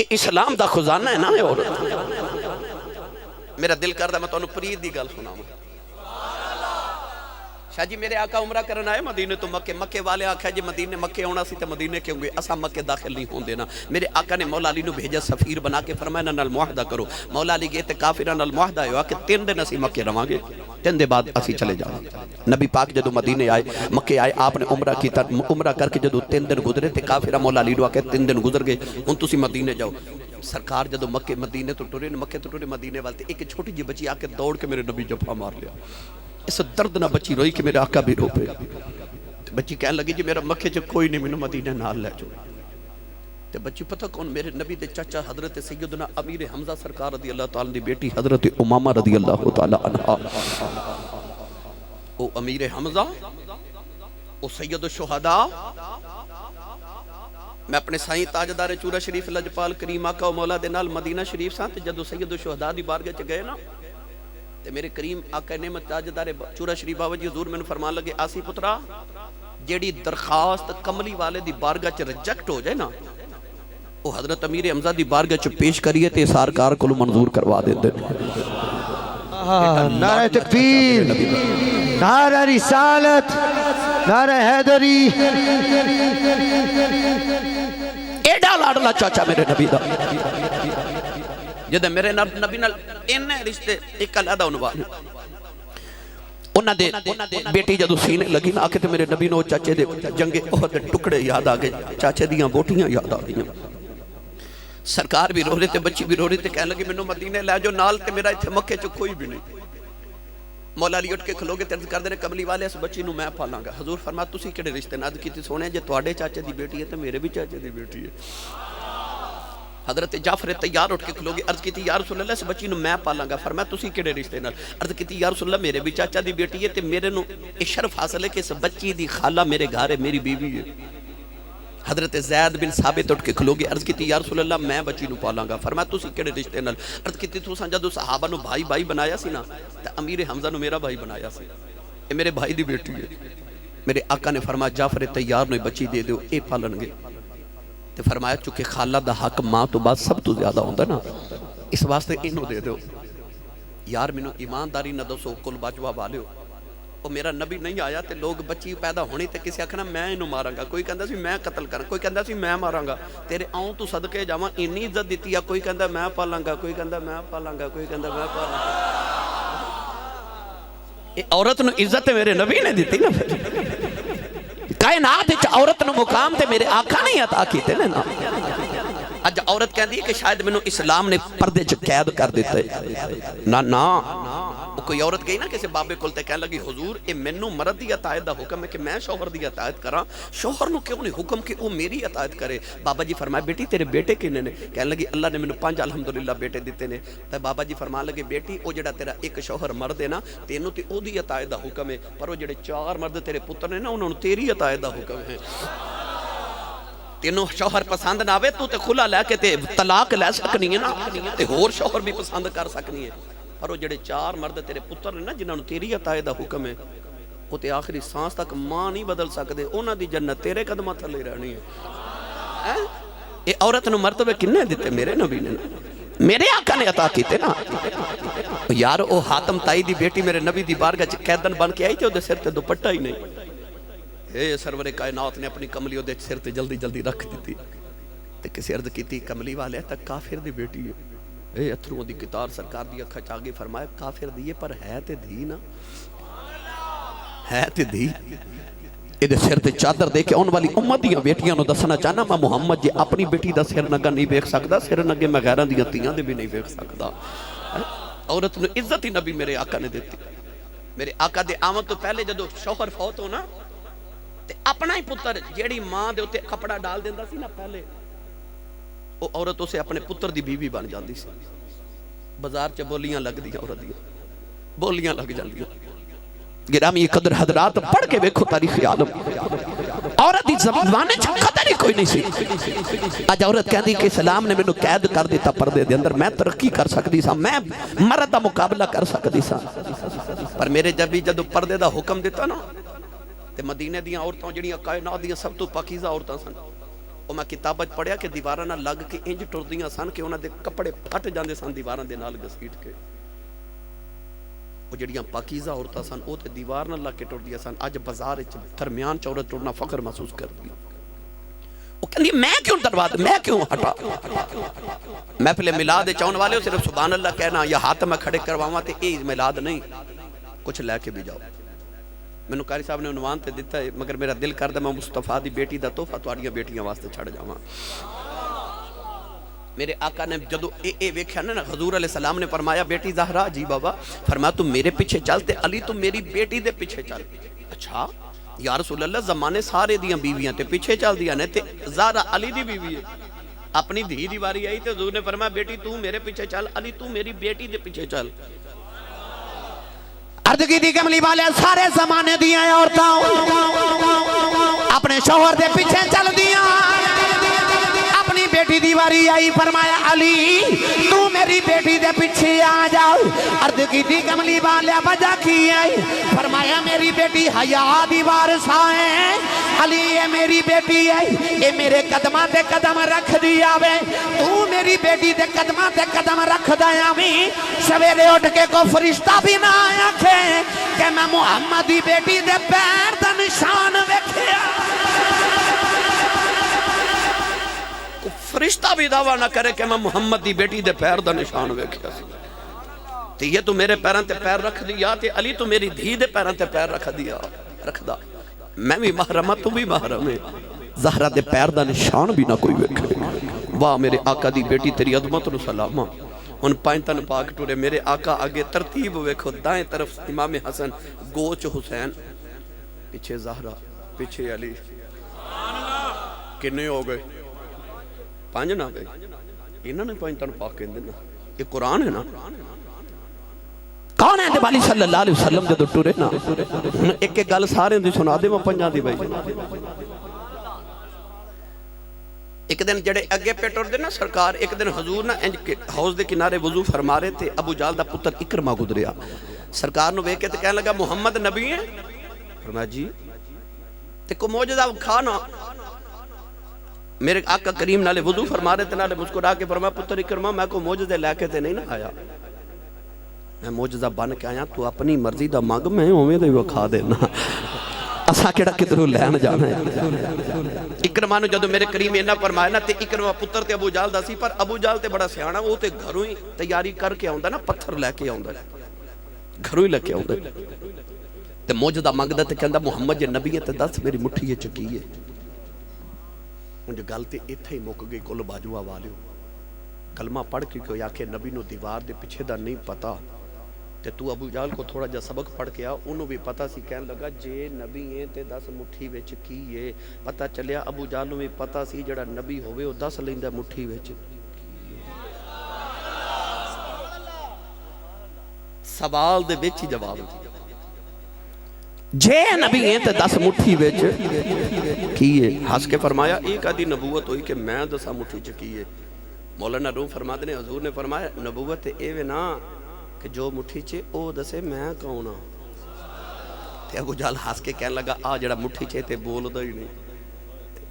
Speaker 2: اسلام دا خزانہ ہے نا عورت۔ میرا دل کردہ میں تو انہوں پرید دی گل سنا ہوں۔ شاہ جی میرے آقا عمرہ کرنا ہے مدینے تو مکے، مکے والے آقا جی مدینے مکے ہونا سی تے مدینے کے ہوں گے، اسا مکے داخل نہیں ہوں دینا۔ میرے آقا نے مولا علی نو بھیجا سفیر بنا کے فرمایا نال معاہدہ کرو۔ مولا علی گئے تے کافران نال معاہدہ ہوا کہ 3 دن اسی مکے رہاں گے، 3 دن بعد اسی چلے جاؤں۔ نبی پاک جدو مدینے آئے مکے آئے، آپ نے عمرہ کیتا، عمرہ کر کے جدو 3 دن گزرے تے کافرہ مولا علی نو آکے 3 دن گزر گئے، ان تسی مدینے جاؤ۔ سرکار جدو مکے مدینے تو ٹرے، مکے تو ٹرے مدینے والتے، ایک چھوٹی جی بچی آکے دوڑ کے میرے نبی جفا مار لیا۔ اس درد نہ بچی روئی کہ میرے آقا بھی رو پہ۔ بچی کہنے لگی جی میرا مکے جو کوئی نہیں، میں مدینہ نال لے جو۔ تے بچی پتہ کون؟ میرے نبی دے چاچا حضرت سیدنا امیر حمزہ سرکار رضی اللہ تعالیٰ دی بیٹی حضرت امامہ رضی اللہ تعالیٰ عنہ۔ او امیر حمزہ، او سید الشہداء۔ میں اپنے سائیں تاجدار چورا شریف لجپال کریم آقا و مولا دے نال مدینہ شریف ساں تے جدو سید الشہداء دی بارگاہ چ گئے نا تے میرے کریم آقا نعمت تاجدار چورا شریف بابا جی حضور میں فرمان لگے آسی پترا جیڑی درخواست کملی والے دی بارگاہ چ ریجیکٹ ہو جائے نا وہ حضرت امیر حمزہ دی بارگاہ چ پیش کریے تے سرکار کو منظور کروا دیندے۔
Speaker 3: نعرہ تکبیر، نعرہ رسالت، نعرہ حیدری۔
Speaker 2: ایڈا لاڈلا چاچا میرے نبی دا جدے میرے نبی نال انہیں رشتے ایک علیحدہ عنوان انہاں دے بیٹی جدو سینے لگی نا آکے تے میرے نبی نو چاچے دے جنگے احد دے ٹکڑے یاد آگئے، چاچے دیاں بوٹیاں یاد آگئیں۔ سرکار بھی رو رہے تھے، بچی بھی رو رہے تھے، کہنے لگے منو مدینے لے جو نال تے میرا اتھے مکے چو کوئی بھی نہیں۔ مولا علی اٹھ کے کھلو گے ترز کر دینے کملی والے اس بچی نو میں پالاں گا۔ حضور فرمایا تسی کڑے رشتے ناد کی تھی سونے جے تواڈے چاچے دی بیٹی ہے تے میرے بھی چاچے دی بیٹی ہے۔ حضرت جعفر تیار اٹھ کے کھلو گے، عرض کی تھی یا رسول اللہ اس بچی نو میں پالاں گا۔ فرمایا تسی کڑے رشتے نال؟ عرض کی تھی یا رسول اللہ میرے بھی چاچا دی بیٹی ہے تے میرے نو شرف حاصل ہے کہ اس بچی دی خالہ میرے گھر ہے، میری بیوی ہے۔ حضرت زید بن ثابت اٹھ کے کھلو گے، عرض کی تھی یا رسول اللہ میں بچی نو پالاں گا۔ فرمایا تسی کڑے رشتے نال؟ عرض کی تھی تو سان جدو صحابہ نو بھائی بھائی بنایا سی نا تے امیر حمزہ نو میرا بھائی بنایا سی، یہ میرے بھائی دی بیٹی ہے۔ میرے آقا نے فرمایا جعفر تیار نو بچی دے دیو، اے پالن گے۔ تے فرمایا چونکہ خالہ دا حق ماں تو بعد سب تو زیادہ ہوندہ نا، اس واسطے انہوں دے دیو۔ یار منو ایمانداری نہ دسو کل باجوہ والے ہو، وہ میرا نبی نہیں آیا تے لوگ بچی پیدا ہونی تے کسی آکھنا میں انہوں ماراں گا، کوئی کہندہ سی میں قتل کرنا، کوئی کہندہ سی میں ماراں گا، تیرے آؤں تو صدقے جاواں انی عزت دیتی ہے، کوئی کہندہ میں پالاں گا، کوئی کہندہ میں پالاں گا، کوئی کہندہ میں پالاں گا۔ یہ عورت نو عزت میرے نبی نے دیتی نا، کائنات وچ عورت نو مقام تے میرے آقا نہیں عطا کیتے نا۔ اج عورت کہندی ہے کہ شاید مینوں اسلام نے پردے چ قید کر دیتا ہے، نا نا
Speaker 1: کوئی عورت گئی نا کسی بابے کول تے کہنے لگی حضور اے مینوں مرد دی اطاعت دا حکم ہے کہ میں شوہر دی اطاعت کراں، شوہر نو کیوں نہیں حکم کہ وہ میری اطاعت کرے؟ بابا جی فرمایا بیٹی تیرے بیٹے کنے نے؟ کہنے لگی اللہ نے مینوں 5 الحمدللہ بیٹے دیتے نے۔ تے بابا جی فرمان لگے بیٹی او جڑا تیرا ایک شوہر مرد ہے نا تینوں تے او دی اطاعت دا حکم ہے، پر وہ جڑے 4 مرد تیرے پتر نے نا انہوں نے تیری اطاعت دا حکم ہے۔ تینوں شوہر پسند نہ آوے تو تے خلا لے کے تے طلاق لے سکنی ہے نا، تے ہور شوہر بھی پسند کر سکنی ہے، پر وہ جڑے 4 مرد تیرے پتر نے نا جنہوں نے تیری اطاعت دا حکم ہے وہ تے آخری سانس تک ماں نہیں بدل سکدے، انہاں دی جنت تیرے قدماں تھلے رہنی ہے۔ اے عورت نو مرتبے کنے دیتے؟ میرے نبی نے، میرے آقا نے عطا کیتے نا۔ یار او حاتم تائی دی بیٹی میرے نبی دی بارگاہ چ قیدن بن کے آئی تے اودے سر تے دوپٹہ ہی نہیں، اے سرور کائنات نے اپنی کملی اودے سر تے جلدی جلدی رکھ دیتی تے کسی عرض کیتی کملی والے تک کافر دی بیٹی ہے، اے اتھروں دی کتار سرکار دی اکھا چاگے فرمایا کافر دیئے پر ہے تے دھی نا، ہے تے دھی۔ یہ سر تے چادر دے کے ان والی امت دیاں بیٹیاں نو دسنا چاہنا میں محمد جی اپنی بیٹی دا سر نگا نہیں بیک سکتا، سر نگے میں غیران دیاں تیاں دے بھی نہیں بیک سکتا۔ عورت نو عزت ہی نبی میرے آقا نے دیتی۔ میرے آقا دے آمد تو پہلے جدو شوہر فوت ہونا تے اپنا ہی پتر جیڑی ماں دے ہوتے کپڑا ڈال دیندہ سی نا پہلے، وہ عورت اسے اپنے پتر دی بیوی بن جاندی سی۔ بازار چ بولیاں لگ دیا عورت دیاں، بولیاں لگ جاندیاں۔ گرامی قدر حضرات پڑھ کے ویکھو تاریخ عالم، عورت دی زبان وچ قدر ہی کوئی نہیں سی۔ اج عورت کہندی کہ اسلام نے مینوں قید کر دیتا پردے دے اندر، میں ترقی کر سکدی سا، میں مرد دا مقابلہ کر سکدی سا، پر میرے جدو پردے دا حکم دیتا نا تے مدینے دیاں عورتاں جڑیاں کائنات دیاں سب تو پاکیزہ عورتاں سن، او میں کتابت پڑھیا کہ دیواراں نال لگ کے انج ٹردیاں سن کہ انہاں دے کپڑے پھٹ جاندے سن دیواراں دے نال گھسیٹ کے۔ وہ جڑیاں پاکیزہ عورتاں سن او تے دیوار نال لگ کے ٹردیاں سن، اج بازار وچ درمیان چ عورت ٹرنا فخر محسوس کردی۔ وہ کہندی میں کیوں دروا دے، میں کیوں ہٹا؟ محفل میلاد چاہن والے صرف سبحان اللہ کہنا یا ہاتھ میں کھڑے کرواواں تے اے میلاد نہیں، کچھ لے کے بھی جاؤ۔ مینوں قاری صاحب نے عنوان تے دتا ہے مگر میرا دل کردا میں مصطفیٰ دی بیٹی دا تحفہ تہاڈیاں بیٹیاں واسطے چھڑ جاواں۔ میرے آقا نے جدو اے ویکھیا نا حضور علیہ السلام نے فرمایا بیٹی زہرا جی بابا، فرمایا تم میرے پیچھے چل تے علی تم میری بیٹی دے پیچھے چل۔ اچھا یا رسول اللہ زمانے سارے دیاں بیویاں تے پیچھے چل دیا نے تے زہرا علی دی بیوی ہے، اپنی دھی دی واری آئی تے حضور نے فرمایا بیٹی تو میرے پیچھے چل، علی تو میری بیٹی دے پیچھے چل۔
Speaker 2: عرض کی دی کملی والے سارے زمانے دیاں عورتاں اپنے شوہر دے پیچھے چل دیاں، اپنی بیٹی دیواری آئی فرمایا علی تو میری بیٹی دے پیچھے آ جاؤ۔ عرض کی دی کملی والے وجہ کی آئی فرمایا میری بیٹی حیا دیوار سائیں، علی یہ میری بیٹی ہے یہ میرے قدمہ تے قدم رکھ دیا وے، تو میری بیٹی دے قدمہ تے قدم رکھ دیا بھی، سویرے اٹھ کے کو فرشتہ بھی نہ آیا کہ میں محمد دی بیٹی دے پیر دا نشان ویکھیا۔
Speaker 1: فرشتہ بھی دعویٰ نہ کرے کہ میں محمد دی بیٹی دے پیر دا نشان ویکھیا سی، تے یہ تو میرے پیراں تے پیر رکھ دیا تے علی تو میری دھی دے پیراں تے پیر رکھ دیا، رکھ دا، میں بھی محرم تو بھی محرم ہے، زہرا دے پیر دا نشان بھی نہ کوئی ویکھے۔ واہ میرے آقا دی بیٹی تیری عظمت نو سلامہ۔ ان پائنتن پاک ٹورے میرے آقا آگے ترتیب ویکھو، دائیں طرف امام حسن، گوچ حسین، پیچھے زہرا، پیچھے علی، کنے ہو گئے؟ 5 نہ گئے، انہوں نے پائنتن پاک کہندے نا، یہ قرآن ہے نا۔
Speaker 2: کون ہے
Speaker 1: نبی صلی اللہ علیہ وسلم جدو ٹورے نا ایک ایک گل سارے دی سنا دے میں 5 دی بھائی۔ ایک دن جڑے اگے پہ ٹر دے نا سرکار، ایک دن حضور نا حوض دے کنارے وضو فرما رہے تھے، ابو جہل دا پتر اکرمہ گزریا، سرکار نو ویکھ کے تے کہنے لگا محمد نبی ہے؟ فرمایا جی، تے کو معجزہ کھانا۔ میرے آقا کریم نالے وضو فرما رہے تھے، نالے مسکرا کے فرمایا پتر اکرمہ میں کو معجزے لے کے تے نہیں نہ آیا، میں معجزہ بن کے آیا، تو اپنی مرضی دا مانگ میں ہوئے دے وہ کھا دینا، اساں کیڑا کدھروں لین جانا ہے۔ اکرمہ نو جدو میرے کریم اینا فرمایا نا تے اکرمہ پتر تے ابو جہل دا سی، پر ابو جہل تے بڑا سیاںا، وہ تے گھروں ہی تیاری کر کے آوندا نا، پتھر لے کے آوندا، گھروں ہی لے کے آوندا تے معجزہ منگدا تے کہندا محمد جے نبی ہے تے دس میری مٹھی وچ کی ہے۔ انج گل تے ایتھے ہی مک گئی، کل باجوا والیو کلمہ پڑھ کے کوئی آکھے نبی نو دیوار دے پیچھے دا نہیں پتا، تے تو ابو جہل کو تھوڑا جا سبق پڑھ کے آ. انہوں بھی پتہ سی, کہنے لگا جے نبی ہیں تے 10 مٹھی وچ کی ہے. پتہ چلیا ابو جہل نوں بھی پتہ سی جڑا نبی ہوئے وہ 10 لیندا مٹھی وچ. سوال دے وچ ہی جواب جے نبی ہیں تے 10 مٹھی وچ کی ہے. ہنس کے فرمایا ایک آدھی نبوت ہوئی کہ میں 10 مٹھی چ کی ہے. مولانا روم فرماتے نے حضور نے فرمایا نبوت ایویں نہ کہ جو مٹھی چے او دسے میں کون ہاں. تے ابو جہل ہنس کے کہنے لگا آ جڑا مٹھی چے تے بولدا ہی نہیں.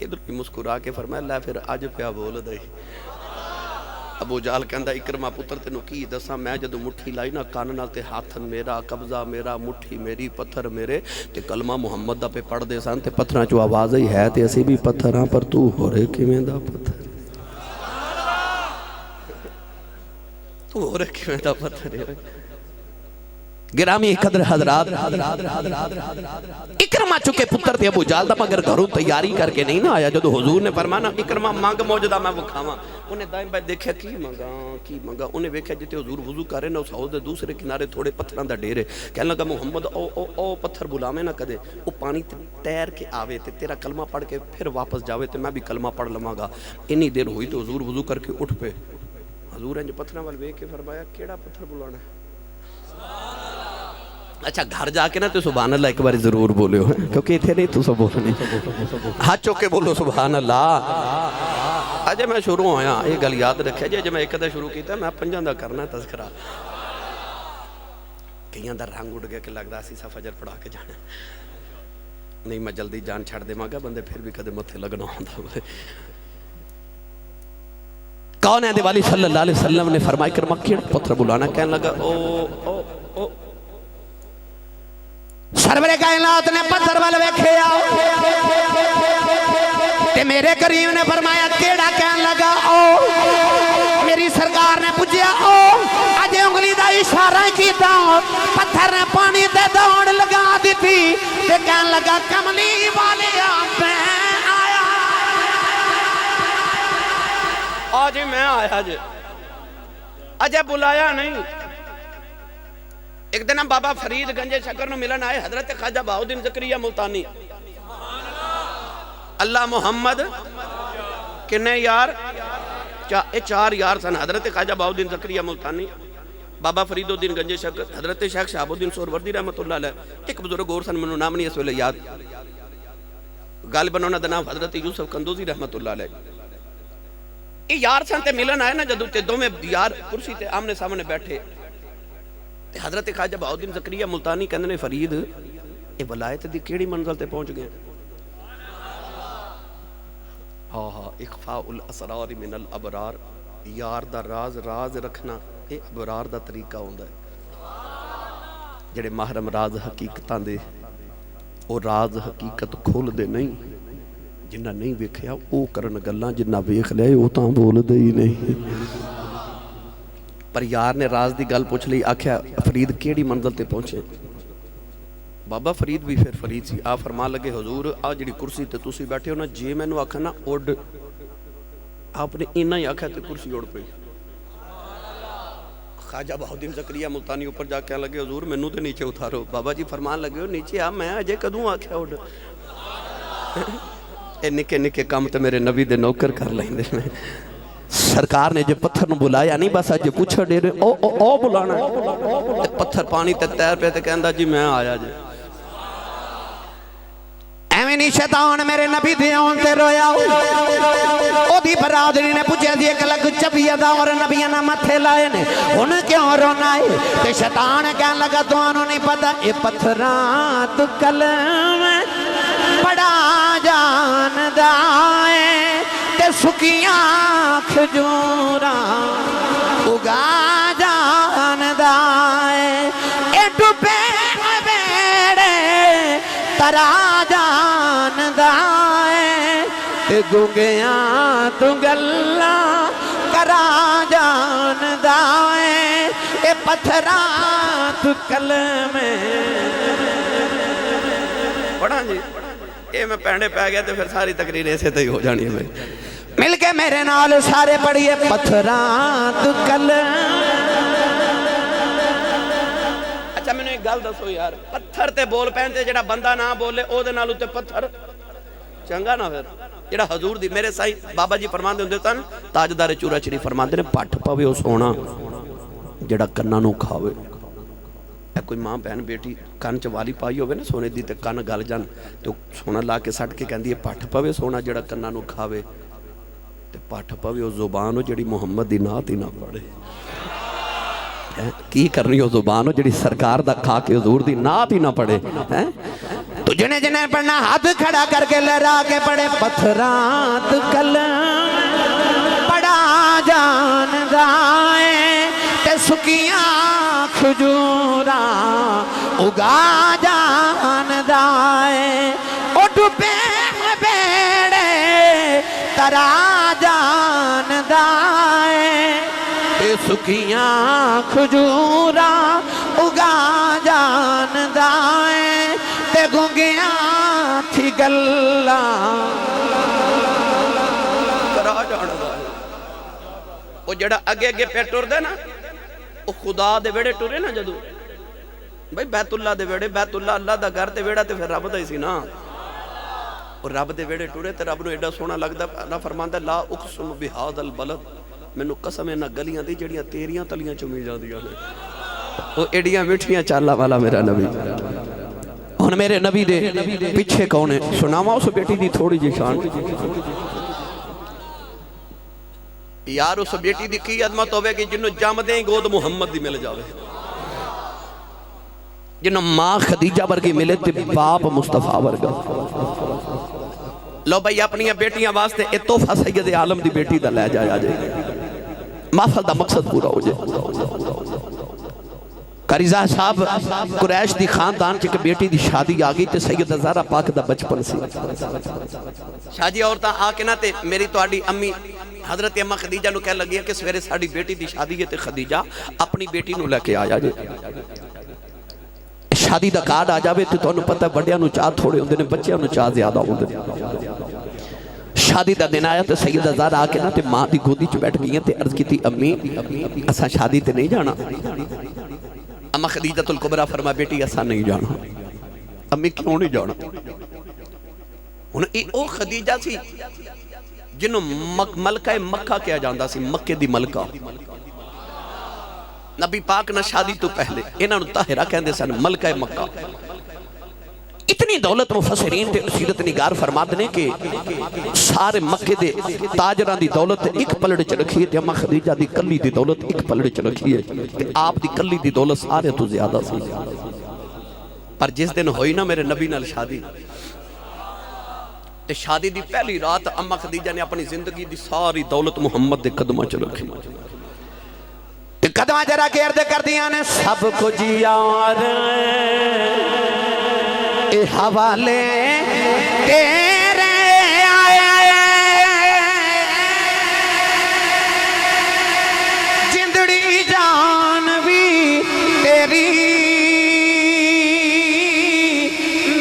Speaker 1: ادھر بھی مسکرا کے فرمایا لے پھر اج پیا بولدا ہی. ابو جہل کہندا اکرما پتر تینوں کی دساں, میں جدوں مٹھی لائی نا کان نال تے ہاتھ میرا, قبضہ میرا, مٹھی میری, پتھر میرے, تے کلمہ محمد دا پہ پڑھ دے سن تے پتھراں چوں آواز ہی ہے تے اسی بھی پتھر ہاں پر تو ہو رہے کیویں دا پتھر, تو ہو رہے کیویں دا پتھر ہے. گرامی قدر حضرات, اکرما چکے پتر تھے ابو جہل دا, مگر گھروں تیاری کر کے نہیں نہ آیا. جدو حضور نے فرمانا اکرما مانگ موجودہ میں وہ کھاواں, انہیں دائیں بائیں دیکھا کی مانگا. انہیں ویکھا جتے حضور وضو کر رہے نا اس حوض دے دوسرے کنارے تھوڑے پتھران دا ڈیرے. کہنے لگا محمد او پتھر بلاویں نہ کدے, او پانی تیر کے آوے تے تیرا کلمہ پڑھ کے پھر واپس جاوے تے میں بھی کلمہ پڑھ لواں گا. انی دیر ہوئی تو حضور وضو کر کے اٹھ پے. حضور انج پتھراں وال ویکھ کے فرمایا کیڑا پتھر بلانا ہے. اچھا گھر جا کے نا تو سبحان اللہ ایک باری ضرور بولے ہو, کیونکہ اتھے نہیں تو سب بولنے. ہاتھ چوک کے بولو سبحان اللہ. اجے میں شروع ہویا یہ گل یاد رکھے جے میں ایک دا شروع کیتا میں 5 دا کرنا تذکرہ. کئیاں دا رنگ اڑ گیا کہ لگدا سی سا فجر پڑھا کے جانا نہیں. میں جلدی جان چھڑ دے ماں گا, بندے پھر بھی کدے متھے لگنا ہوندا. کون ہے والی صلی اللہ علیہ وسلم نے فرمایا کہ مکھیڑ پتھر بلانا. کہنے لگا او
Speaker 2: سرور کائنات نے پتھر وال ویکھیا تے میرے کریم نے فرمایا کیڑا. کہنے لگا او. میری سرکار نے پوچھیا او, اجے انگلی دا اشارہ کیتا, پتھر نے پانی تے دوڑ لگا دیتی تے کہنے لگا کملی والیا میں آیا.
Speaker 1: آج میں آیا جے, اجے بلایا نہیں. ایک دن ہم بابا فرید گنجے شکر نو ملن آئے حضرت خواجہ بہاؤالدین زکریا ملتانی. اللہ محمد کنے یار, 4 یار سن. حضرت خواجہ بہاؤالدین زکریا ملتانی, بابا فرید الدین گنجے شکر, حضرت شیخ شہاب الدین سہروردی رحمت اللہ علیہ. ایک بزرگ اور سن, منو نام نہیں اس ویلے یاد, غالباً انہاں دا نام حضرت یوسف قندوزی رحمت اللہ علیہ. یہ یار سن تے ملن آئے نا جدو تے دو میں یار کرسی تے آمنے سامنے بیٹھے. حضرت خواجہ بہاؤالدین زکریا ملتانی کہندے نے فرید یہ ولایت دی کیڑی منزل تے پہنچ گئے. اخفاء الاسرار من الابرار, یار دا راز رکھنا یہ ابرار دا طریقہ ہوندا ہے. جڑے محرم راز حقیقتاں دے او راز حقیقت کھول دے نہیں, جنہ نہیں ویکھیا او کرن گلاں, جنہ ویکھ لیا او تاں بول دے ہی نہیں. پر یار نے راز دی گل پوچھ لی, آکھیا فرید کیڑی منزل تے پہنچے. بابا فرید بھی پھر فرید سی. آپ فرما لگے حضور آ جڑی کرسی تے تسی بیٹھے ہو نا, جے میں نو آکھا نا اڑ, آپ نے اینا ہی آکھا تے کرسی اڑ پئی. خواجہ بہاؤالدین زکریا ملتانی اوپر جا کے لگے حضور میں نو تے نیچے اتارو. بابا جی فرمان لگے ہو نیچے آ, میں اجے کدوں آکھیا اڑ. اے نکے نکے کام تے میرے نبی دے نوکر کر لیندے میں. سرکار نے جو پتھر نو بلایا نہیں, بس اج پوچھا ڈیرے او بلانا ہے. پتھر پانی تے تیر پہ تے کہندا جی میں آیا جی.
Speaker 2: ایویں نہیں شیطان میرے نبی دے آن تے رویا. او دی برادری نے پوچھیا دی ایک لگ چبیا دا اور نبیاں نہ متھے لائے نے, ہن کیوں رونا ہے. تے شیطان کہن لگا تانوں نہیں پتہ اے پتھراں تو کلم بڑا جاندا ہے, تے سکیاں کھجوراں اگا جاندا ہے. اے ڈوبے بیڑے ترا جاندا ہے, تے گنگیاں تو گلاں کرا جاندا ہے. اے پتھراں تو کلم
Speaker 1: پڑھا جی. یہ میں پہنے پہ گیا تو پھر ساری تقریر ایسے تو ہی ہو جانی ہے.
Speaker 2: مل کے میرے نال سارے پڑھیے پتھراں تو کلم
Speaker 1: ایک گل دسو یار پتھر تے بول پہنتے جڑا بندہ نہ بولے او دے نالو تے پتھر چنگا نہ پھر جڑا حضور دی میرے سائیں بابا جی فرماندے ہوندے تن تاجدار چورا چڑی فرماندے نے پٹھ پوے او سونا جڑا کناں نوں کھاوے کوئی ماں بہن بیٹی کان چ والی پائی ہوئے نا سونے دی تے کان گل جان تو سونا لا کے سٹ کے کہندی ہے پٹھ پوے سونا جڑا کناں نوں کھاوے تے پٹھ پوے او زبان ہو جڑی محمد دی نعت ہی نہ پڑھے کی کرنی ہو زبان ہو جڑی سرکار دا کھا کے حضور دی نعت ہی نہ پڑھے
Speaker 2: تو جنہیں جنہیں پڑھنا ہاتھ کھڑا کر کے لہرا کے پڑھے پتھرات کلم پڑا جان دائیں تے سکیاں کھجورا اگا جان دائیں او ڈوبے بیڑے ترا جان دائیں تے سکیاں کھجورا اگا جان دائیں تے گنگیاں تھی گلہ
Speaker 1: کرا جان دائیں وہ جڑا اگے اگے پہ ٹر دے نا وہ خدا دے ویڑے ٹرے نا جدو بھائی بیت اللہ دے ویڑے بیت اللہ اللہ دا گھر تے ویڑا تے پھر رب دا ہی سی نا اور رب دے ویڑے ٹرے تے رب نو ایڈا سونا لگدا نہ فرماندا لا اقسم بہذا البلد مینوں قسم ہے نہ گلیاں دی جڑیاں تیریاں تلیاں چومی جاندیاں نے وہ ایڈیاں میٹھیاں چالاں والا میرا نبی ہن میرے نبی دے پیچھے کون ہے سناواں اس بیٹی دی تھوڑی جی شان یار اس بیٹی دی کی عظمت ہوئے کہ جنہوں جام دیں گود محمد دی مل جاوے جنہوں ماں خدیجہ ورگی ملے تے باپ مصطفیٰ ورگا لو بھائی اپنی بیٹیاں واسطے اے تحفہ سید عالم دی بیٹی دا لے جایا جائے محفل دا مقصد پورا ہو جائے قریضہ صاحب قریش دی خاندان چکے بیٹی دی شادی آگئی تے سید زہرا پاک دا بچپن سی شاہ عورتاں آکے نا تے میری تو آڈی امی حضرت امہ خدیجہ نو کہہ لگی ہے کہ سویرے ساڑی بیٹی دی شادی ہے تے خدیجہ اپنی بیٹی نو لے کے آیا جائے شادی دا کارڈ آ جاوے تے تو انہوں پتہ ہے بڑیاں نو چاہ تھوڑے ہوندے نے بچیاں نو چاہ زیادہ ہوندے شادی دا دن آیا تے سیدہ زہرا آکے نا تے ماں دی گودی چ بیٹھ گئی ہیں تے عرض کی تھی امی اسا شادی تے نہیں جانا اما خدیجۃ الکبریٰ فرما بیٹی ایسا نہیں جانا امی کیوں نہیں جانا انہیں او خدیجہ سی جنہوں ملکہ مکہ کیا جاندہ سی مکہ دی ملکہ نبی پاک نہ شادی تو پہلے انہوں نے طاہرہ کہندے سن ملکہ مکہ اتنی دولت مفسرین تے سیرت نگار فرماد نے کہ سارے مکہ دے تاجران دی دولت ایک پلڑ چ رکھی ہے تے اما خدیجہ دی کلی دی دولت ایک پلڑ چ رکھی ہے تے آپ دی کلی دی دولت سارے تو زیادہ سی پر جس دن ہوئی نا میرے نبی نال شادی تے شادی دی پہلی رات اما خدیجہ نے اپنی زندگی دی ساری دولت محمد دے قدمہ چ رکھی تے قدمہ جرا کے عرض کر دیا نے سب کچھ یار حوالے تیرے آئے جندڑی جان بھی تیری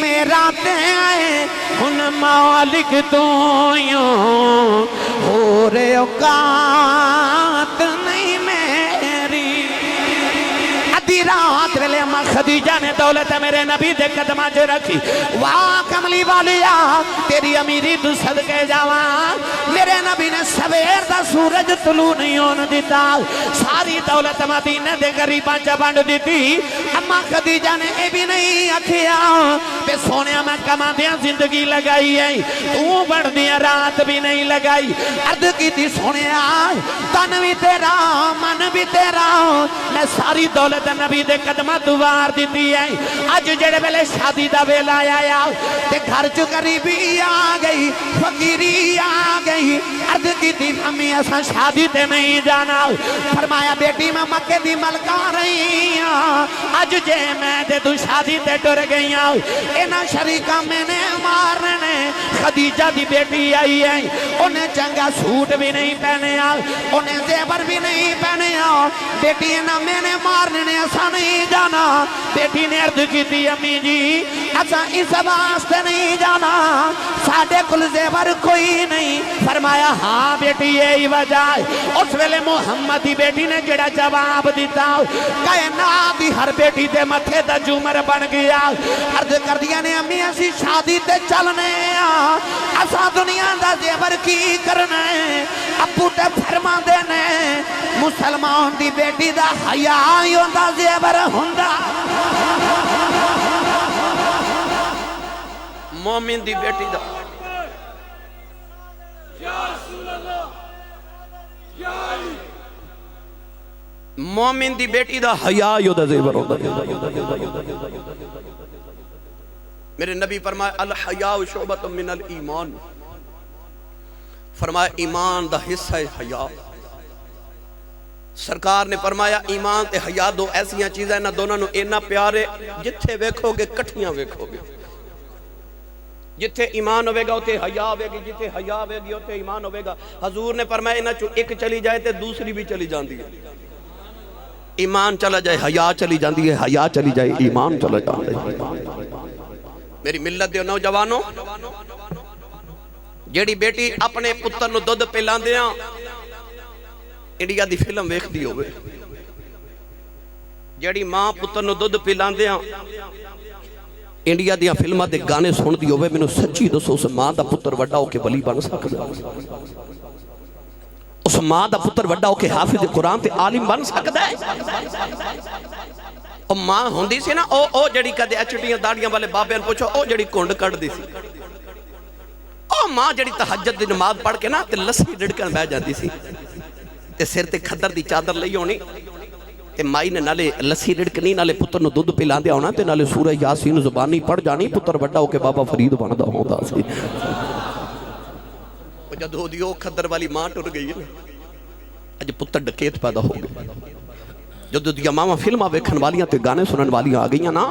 Speaker 1: میرا تے آئے ان مالک تو یوں ہو رے اوقات نہیں میری ادھی رات ویلے اما خدیجہ نے دولت میرے نبی دے قدمہ جو رکھی واہ کملی والیا تیری امیری تو صدقے جاواں میرے نبی نے سویر دا سورج طلوع نہیں ہونے دیتا ساری دولت مدینہ دے غریباں چا بانڈ دیتی اما خدیجہ نے اے بھی نہیں اکھیا بے سونیا میں کما دیا زندگی لگائی ہے تو بڑھ دیا رات بھی نہیں لگائی عرض کی تھی سونیا تن بھی تیرا من بھی تیرا میں ساری دولت نبی دے قدمہ دوار دیتی ہے آج جڑے ویلے شادی دا ویلا آیا تے گھر چ غریبی آ گئی فقیری آ گئی عرض کی تھی امی ایسا شادی تے نہیں جانا فرمایا بیٹی میں مکہ دی ملکہ رہی ہوں آج جے میں دے تو شادی تے ٹر گئی ہوں اینا شریکہ میں نے مارنے خدیجہ دی بیٹی آئی ہے انہیں چنگا سوٹ بھی نہیں پہنے انہیں زیبر بھی نہیں پہنے بیٹی اینا میں نے مارنے ایسا نہیں جانا بیٹی نے عرض کی تھی امی جی
Speaker 2: اسا اس واسطے نہیں جانا ساڈے کل زیور کوئی نہیں فرمایا ہاں بیٹی یہی وجہ ہے اس ویلے محمد دی بیٹی نے جڑا جواب دیتا کائنات دی ہر بیٹی دے متھے دا جومر بن گیا عرض کر دیا نے امی اسی شادی تے چلنے اسا دنیا دا زیور کی کرنا ہے ابو تے فرما دینے مسلمان دی بیٹی دا حیا ہوندا زیور ہوندا
Speaker 1: مومن دی بیٹی دا مومن دی بیٹی دا حیا یو دا زیور ہوندا میرے نبی فرمائے الحیاء شعبۃ من الایمان فرمایا ایمان دا حصہ حیا سرکار نے فرمایا ایمان تے حیا دو ایسیاں چیزیں نہ دونوں نو اینا پیارے جتھے ویکھو گے کٹھیاں ویکھو گے جتھے ایمان ہوئے گا اتے حیا ہوئے گی جتھے حیا ہوئے گی اتے ایمان ہوئے گا حضور نے فرمایا انہاں چوں ایک چلی جائے تے دوسری بھی چلی جاندی ہے ایمان چلا جائے حیا چلی جاندی ہے حیا چلی جائے ایمان چلا جاندی ہے میری ملت دے نوجوانوں جیڑی بیٹی اپنے پتر نو دودھ پلاندیاں انڈیا دی فلم ویکھ دی ہوئے جیڑی ماں پتر نو دودھ پلاندیاں انڈیا دیا فلمہ دے گانے سن دی ہوئے میں سچی دسو اس ماں دا پتر وڈا ہو کے ولی بن سکتا اس ماں دا پتر وڈا ہو کے حافظ قرآن تے عالم بن سکتا ہے او ماں ہوندی سی نا او جڑی کدے اچھٹیاں داڑیاں والے بابے نے پوچھو او جڑی کونڈ کٹ دی سی او ماں جڑی تہجد دی نماز پڑھ کے نا تے لسی ڈڑکن بہ جاندی سی تے سر تے کھدر دی چادر لئی ہونی تے مائی نے نالے لسی ڈڑکنی نالے پتر نو دودھ پلاندے ہونا تے نالے سورہ یاسین زبانی پڑھ جانی پتر وڈا ہو کے بابا فرید بندا ہوندا سی او جدوں دی او کھدر والی ماں ٹر گئی نا اج پتر ڈکیت پیدا ہو گئے جدو دیا ماما فلمہ ویکھن والیاں تے گانے سنن والیاں آ گئیاں نا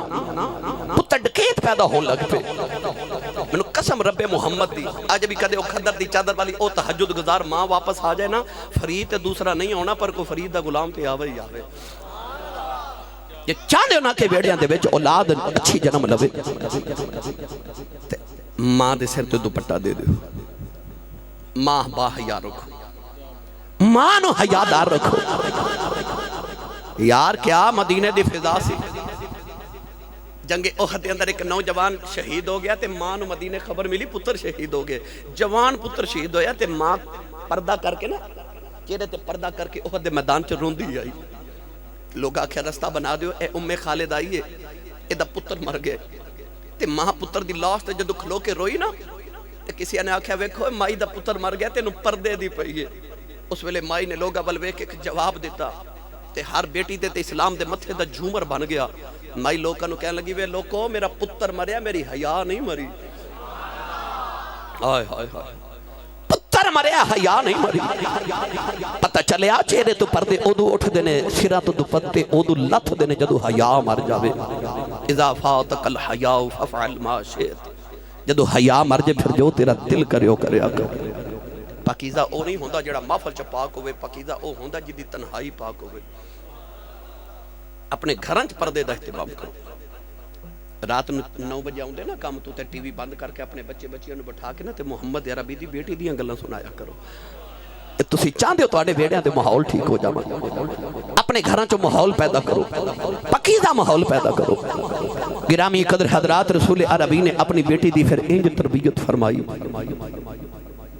Speaker 1: پتر ڈکیت پیدا ہون لگ پے میں نے قسم رب محمد دی آج بھی کدے او کھدر دی چادر والی او تہجد گزار ماں واپس آ جائے نا فرید تے دوسرا نہیں ہونا پر کو فرید دا غلام تے آوے ہی آوے یہ چاندے ہونا کہ بیڑیاں دے وچ اولاد اچھی جنم لوے ماں دے سر تے دوپٹہ دے دے ماں با حیا رکھو ماں نو حیا دار رکھو یار کیا مدینے دی فضا سی جنگ احد دے اندر ایک نوجوان شہید ہو گیا تے ماں نو مدینے خبر ملی پتر شہید ہو گئے جوان پتر شہید ہویا تے ماں پردہ کر کے نا چہرے تے پردہ کر کے احد دے میدان چ روندی آئی لوگ آکھیا رستہ بنا دیو اے ام خالد آئی ہے اے دا پتر مر گئے تے ماں پتر دی لاش تے جدو کھلو کے روئی نا تے کسی نے آکھیا ویکھو مائی دا پتر مر گیا تے نو پردے دی پئی ہے اس ویلے مائی نے لوگا بل ویکھ ایک جواب دیتا تے ہر بیٹی تے اسلام دے متھے دا جھومر بن گیا مائی لوکاں نو کہنے لگی وے لوکو میرا پتر مریا میری حیا نہیں مری ہائے ہائے ہائے پتر مریا حیا نہیں مری پتہ چلیا چہرے تو پردے اودو اٹھ دینے سرا تو دوپٹے اودو لتھ دینے جدو حیا مر جاوے اذا فاتک الحیاء فافعل ما شئت جدو حیا مر جے پھر جو تیرا دل کریو کریا کر پاکیزہ او نہیں ہوندا جڑا محفل چ پاک ہوئے پاکیزہ او ہوندا جدی تنہائی پاک ہوئے اپنے گھراں چ پردے دا اہتمام کرو رات 9 بجے آؤندے نا کام تو تے ٹی وی بند کر کے اپنے بچیاں نو بٹھا کے نا تے محمد عربی دی بیٹی دیاں گلاں سنایا کرو تسی چاہندے ہو تواڈے ویڑیاں دے ماحول ٹھیک ہو جاون اپنے گھراں چ ماحول پیدا کرو پاکیزہ ماحول پیدا کرو گرامی قدر حضرات رسول عربی نے اپنی بیٹی دی پھر انج تربیت فرمائی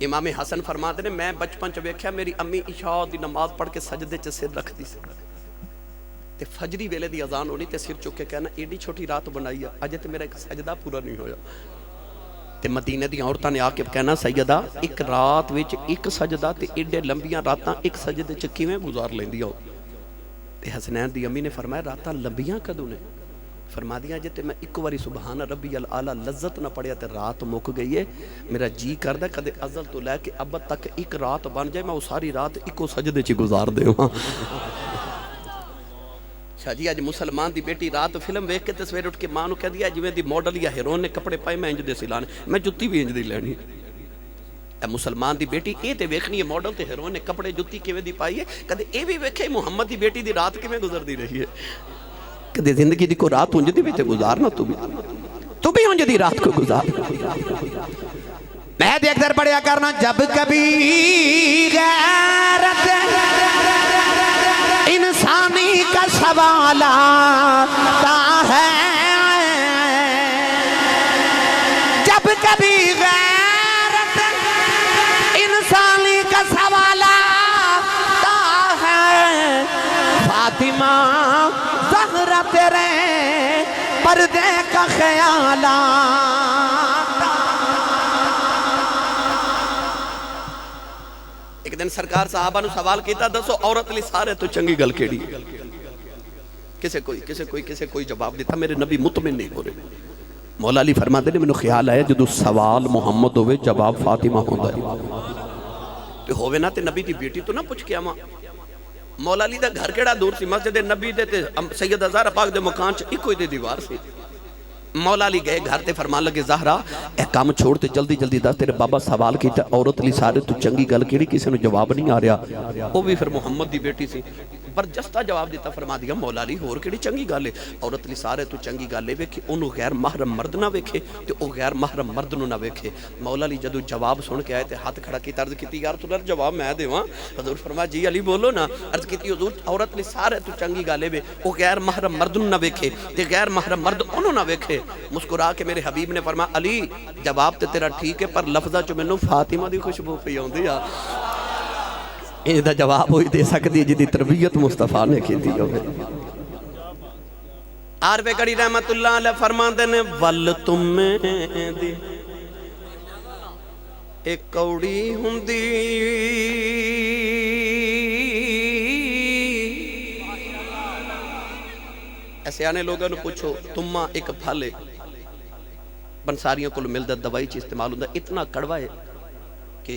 Speaker 1: امام حسن فرماتے نے میں بچپن چ ویکھیا میری امی عشاء دی نماز پڑھ کے سجدے چ سر رکھ دی سی تے فجری ویلے دی اذان ہونی تے سر چک کے کہنا ایڈی چھوٹی رات بنائی ہے اجے تے میرا ایک سجدہ پورا نہیں ہویا تے مدینے دی عورتاں نے آ کے کہنا سیدہ ایک رات وچ ایک سجدہ تے ایڈے لمبیاں راتاں ایک سجدے چ کیویں گزار لیندیاں تے حسنین دی امی نے فرمایا راتاں لمبیاں کدوں نے فرما دیا جے تے میں ایک واری سبحان ربی العالی لذت نہ پڑیا تے رات مک گئی ہے میرا جی کردا کدے ازل تو لے کے اب تک ایک رات بن جائے میں وہ ساری رات ایکو سجدے چ گزار دیواں شاہ جی اج مسلمان دی بیٹی رات فلم ویکھ کے تے سویرے اٹھ کے ماں نو کہہ دیا جویں دی ماڈل یا ہیرون نے کپڑے پائے میں انج دے سلانے میں جُتی بھی انج دی لینی اے مسلمان دی بیٹی اے تے ویکھنی ہے ماڈل تے ہیرون نے کپڑے جُتی کیویں دی پائی ہے کدے اے بھی ویکھے محمد دی بیٹی دی رات کیویں گزردی رہی ہے کدے زندگی دی کو رات انج دی بھی تے گزارنا تو بھی
Speaker 2: تو بھی ہوں جدی رات کو گزار میں دیکھ در پڑھیا کرنا جب کبھی غیرت انسانی کا سوال آتا ہے جب کبھی غیرت انسانی کا سوال آتا ہے فاطمہ زہرا تیرے پردے کا خیال آتا ایک دن سرکار صحابہ نے سوال کیتا دسو عورت لی سارے تو چنگی گل کیڑی کسے کوئی جواب دیتا میرے نبی مطمئن نہیں ہو رہے مولا علی فرما دے میں نے خیال آیا جدو سوال محمد ہوئے جواب فاطمہ ہوندہ ہے تو ہوئے نا تے نبی دی بیٹی تو نہ پوچھ کیا ماں مولا علی دا گھر کیڑا دور سی مسجد نبی دے تے سیدہ زہرا پاک دے مکان چ ایک دے دیوار سی مولا علی گئے گھر تے فرمان لگے زہرا اے کام چھوڑ تے جلدی جلدی دس تیرے بابا سوال کیتا عورت لی سارے تو چنگی گل کیڑی کسی نے جواب نہیں آ رہا وہ بھی پھر محمد دی بیٹی سی برجستہ جواب دیتا فرما دیا مولا علی ہور کیڑی چنگی گل ہے عورت لی سارے تو چنگی گل ہے کہ انہوں غیر محرم مرد نہ ویکھے تے او غیر محرم مرد نہ ویکھے مولا علی جدو جواب سن کے آئے تے ہاتھ کھڑا کی عرض کیتی یار تو جواب میں دیواں حضور فرما جی علی بولو نا عرض کیتی حضور عورت لی سارے تو چنگی گل ہے او غیر محرم مرد نہ ویکھے تے غیر محرم مرد انہوں نہ ویکھے مسکرا کے میرے حبیب نے فرما علی جواب تے تیرا ٹھیک ہے پر لفظہ چو میں نو فاطمہ دی خوشبو پہ ہوندی ہے یہ دا جواب ہوئی دے سکتی ہے جدی تربیت مصطفیٰ نے کی دی ہوئے عارف کڑی رحمت اللہ علیہ فرمان دینے ول تمہیں دی ایک کوڑی ہندی ایسے آنے لوگوں نے پوچھو تمہ ایک پھلے بنساریوں کو ملدہ دوائی چی استعمال ہوندہ اتنا کڑوا ہے کہ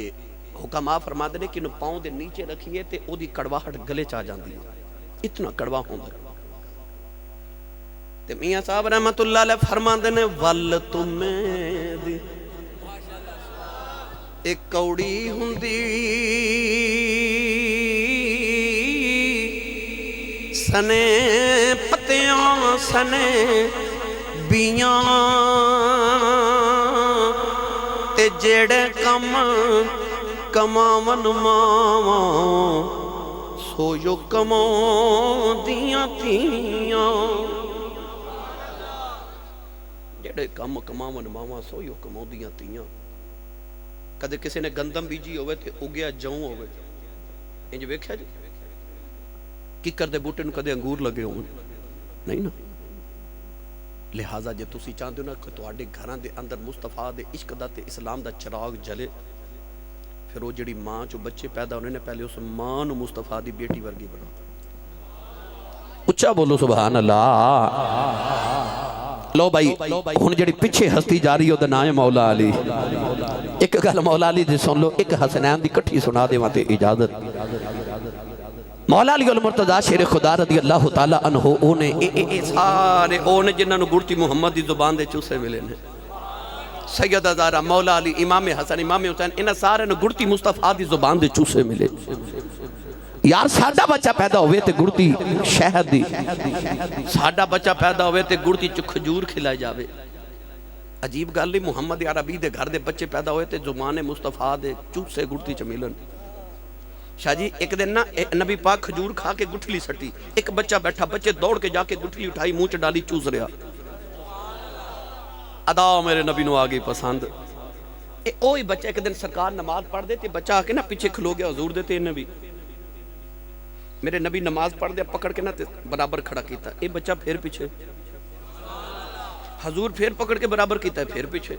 Speaker 2: حکم آپ فرما دینے کہ انہوں پاؤں دے نیچے رکھیے تے او دی کڑواہٹ گلے چاہ جاندی ہے اتنا کڑوا ہوندہ تے میاں صاحب رحمت اللہ علیہ فرما دینے ول تمہیں دی ایک کوڑی ہندی سنے پتیاں سنے بیاں تے جیڑے کم کماون ماواں سویو کماؤں دیاں تیاں جیڑے کم کماون ماواں سویو کماؤں دیاں تیاں کدے کسی نے گندم بیجی ہوئے تے اگیا جاؤں ہوئے انج ویکھیا جی کی کر دے بوٹے نو کدے انگور لگے ہوئے نہیں نا لہٰذا جے تسی چاہتے ہو نا کہ تواڈے گھراں دے اندر مصطفیٰ دے عشق دا تے اسلام دا چراغ جلے پھر وہ جڑی ماں چو بچے پیدا ہونے نے پہلے اس ماں نو مصطفیٰ دی بیٹی ورگی بنا اچھا بولو سبحان اللہ لو بھائی ہن جڑی پیچھے ہستی جا رہی ہو دا نام مولا علی ایک گل مولا علی دی سن لو ایک حسنین دی کٹھی سنا دے وہاں تے اجازت مولا علی المرتضیٰ شیر خدا رضی اللہ تعالیٰ عنہ اونے سارے اونے جنہاں نو گڑتی محمد دی زبان دے چوسے ملے نے سیدہ زہرا مولا علی امام حسن امام حسین انہاں سارے نو گڑتی مصطفیٰ دی زبان دے چوسے ملے یار ساڑھا بچہ پیدا ہوئے تے گڑتی شہد دی ساڑھا بچہ پیدا ہوئے تے گڑتی کھجور کھلائے جاوے عجیب گالی محمد عربی دے گھر دے بچے پیدا ہوئے تے زبان مصطفیٰ دے چوسے گڑتی چمیلن شاہ جی ایک دن نا نبی پاک کھجور کھا کے گٹھلی سٹی ایک بچہ بیٹھا بچے دوڑ کے جا کے گٹھلی اٹھائی منہ چ ڈالی چوس رہا ادا میرے نبی نو آگئی پسند اوہی بچہ ایک دن سرکار نماز پڑھ دیتے بچہ آ کے نا پیچھے کھلو گیا حضور دیتے نبی میرے نبی نماز پڑھ دیا پکڑ کے نا برابر کھڑا کیتا اے بچہ پھر پیچھے حضور پھر پکڑ کے برابر کیتا ہے پھر پیچھے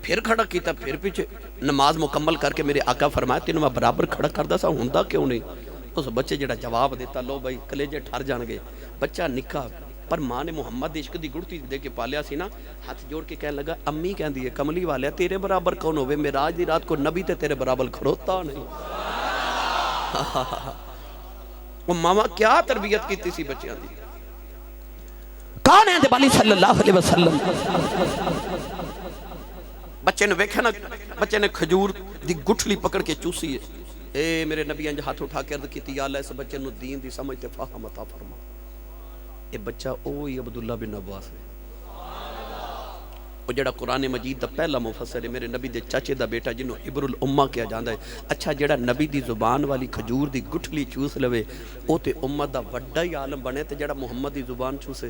Speaker 2: پھر کھڑا کیتا پھر پیچھے نماز مکمل کر کے میرے آقا فرمایا تینوں میں برابر کھڑا کردہ سا ہوندہ کیوں نہیں اس بچے جڑا جواب دیتا لو بھائی کلیجے ٹھار جان گے بچہ نکا پر ماں نے محمد عشق دی گڑتی دے کے پالیا سی نا ہاتھ جوڑ کے کہنے لگا امی کہن دیئے کملی والے تیرے برابر کون ہوئے میراج دی رات کو نبی تے تیرے برابر کھڑوتا نہیں وہ ماما کیا تربیت کیتی سی بچیاں دی کون ہے دبالی صلی اللہ علیہ وسلم بچے نے ویکھا نا بچے نے کھجور دی گٹھلی پکڑ کے چوسی ہے اے میرے نبی انج ہاتھ اٹھا کے عرض کیتی یا اللہ اس بچے نو دین دی سمجھتے فاہم عطا فرما اے بچہ اوہی عبداللہ بن عباس ہے
Speaker 1: وہ جڑا قرآن مجید دا پہلا مفسر ہے میرے نبی دے چاچے دا بیٹا جنہوں عبر الامہ کیا جاندہ ہے. اچھا جڑا نبی دی زبان والی کھجور دی گٹھلی چوس لوے او تے امت دا وڈا ہی عالم بنے تے جڑا محمد دی زبان چوسے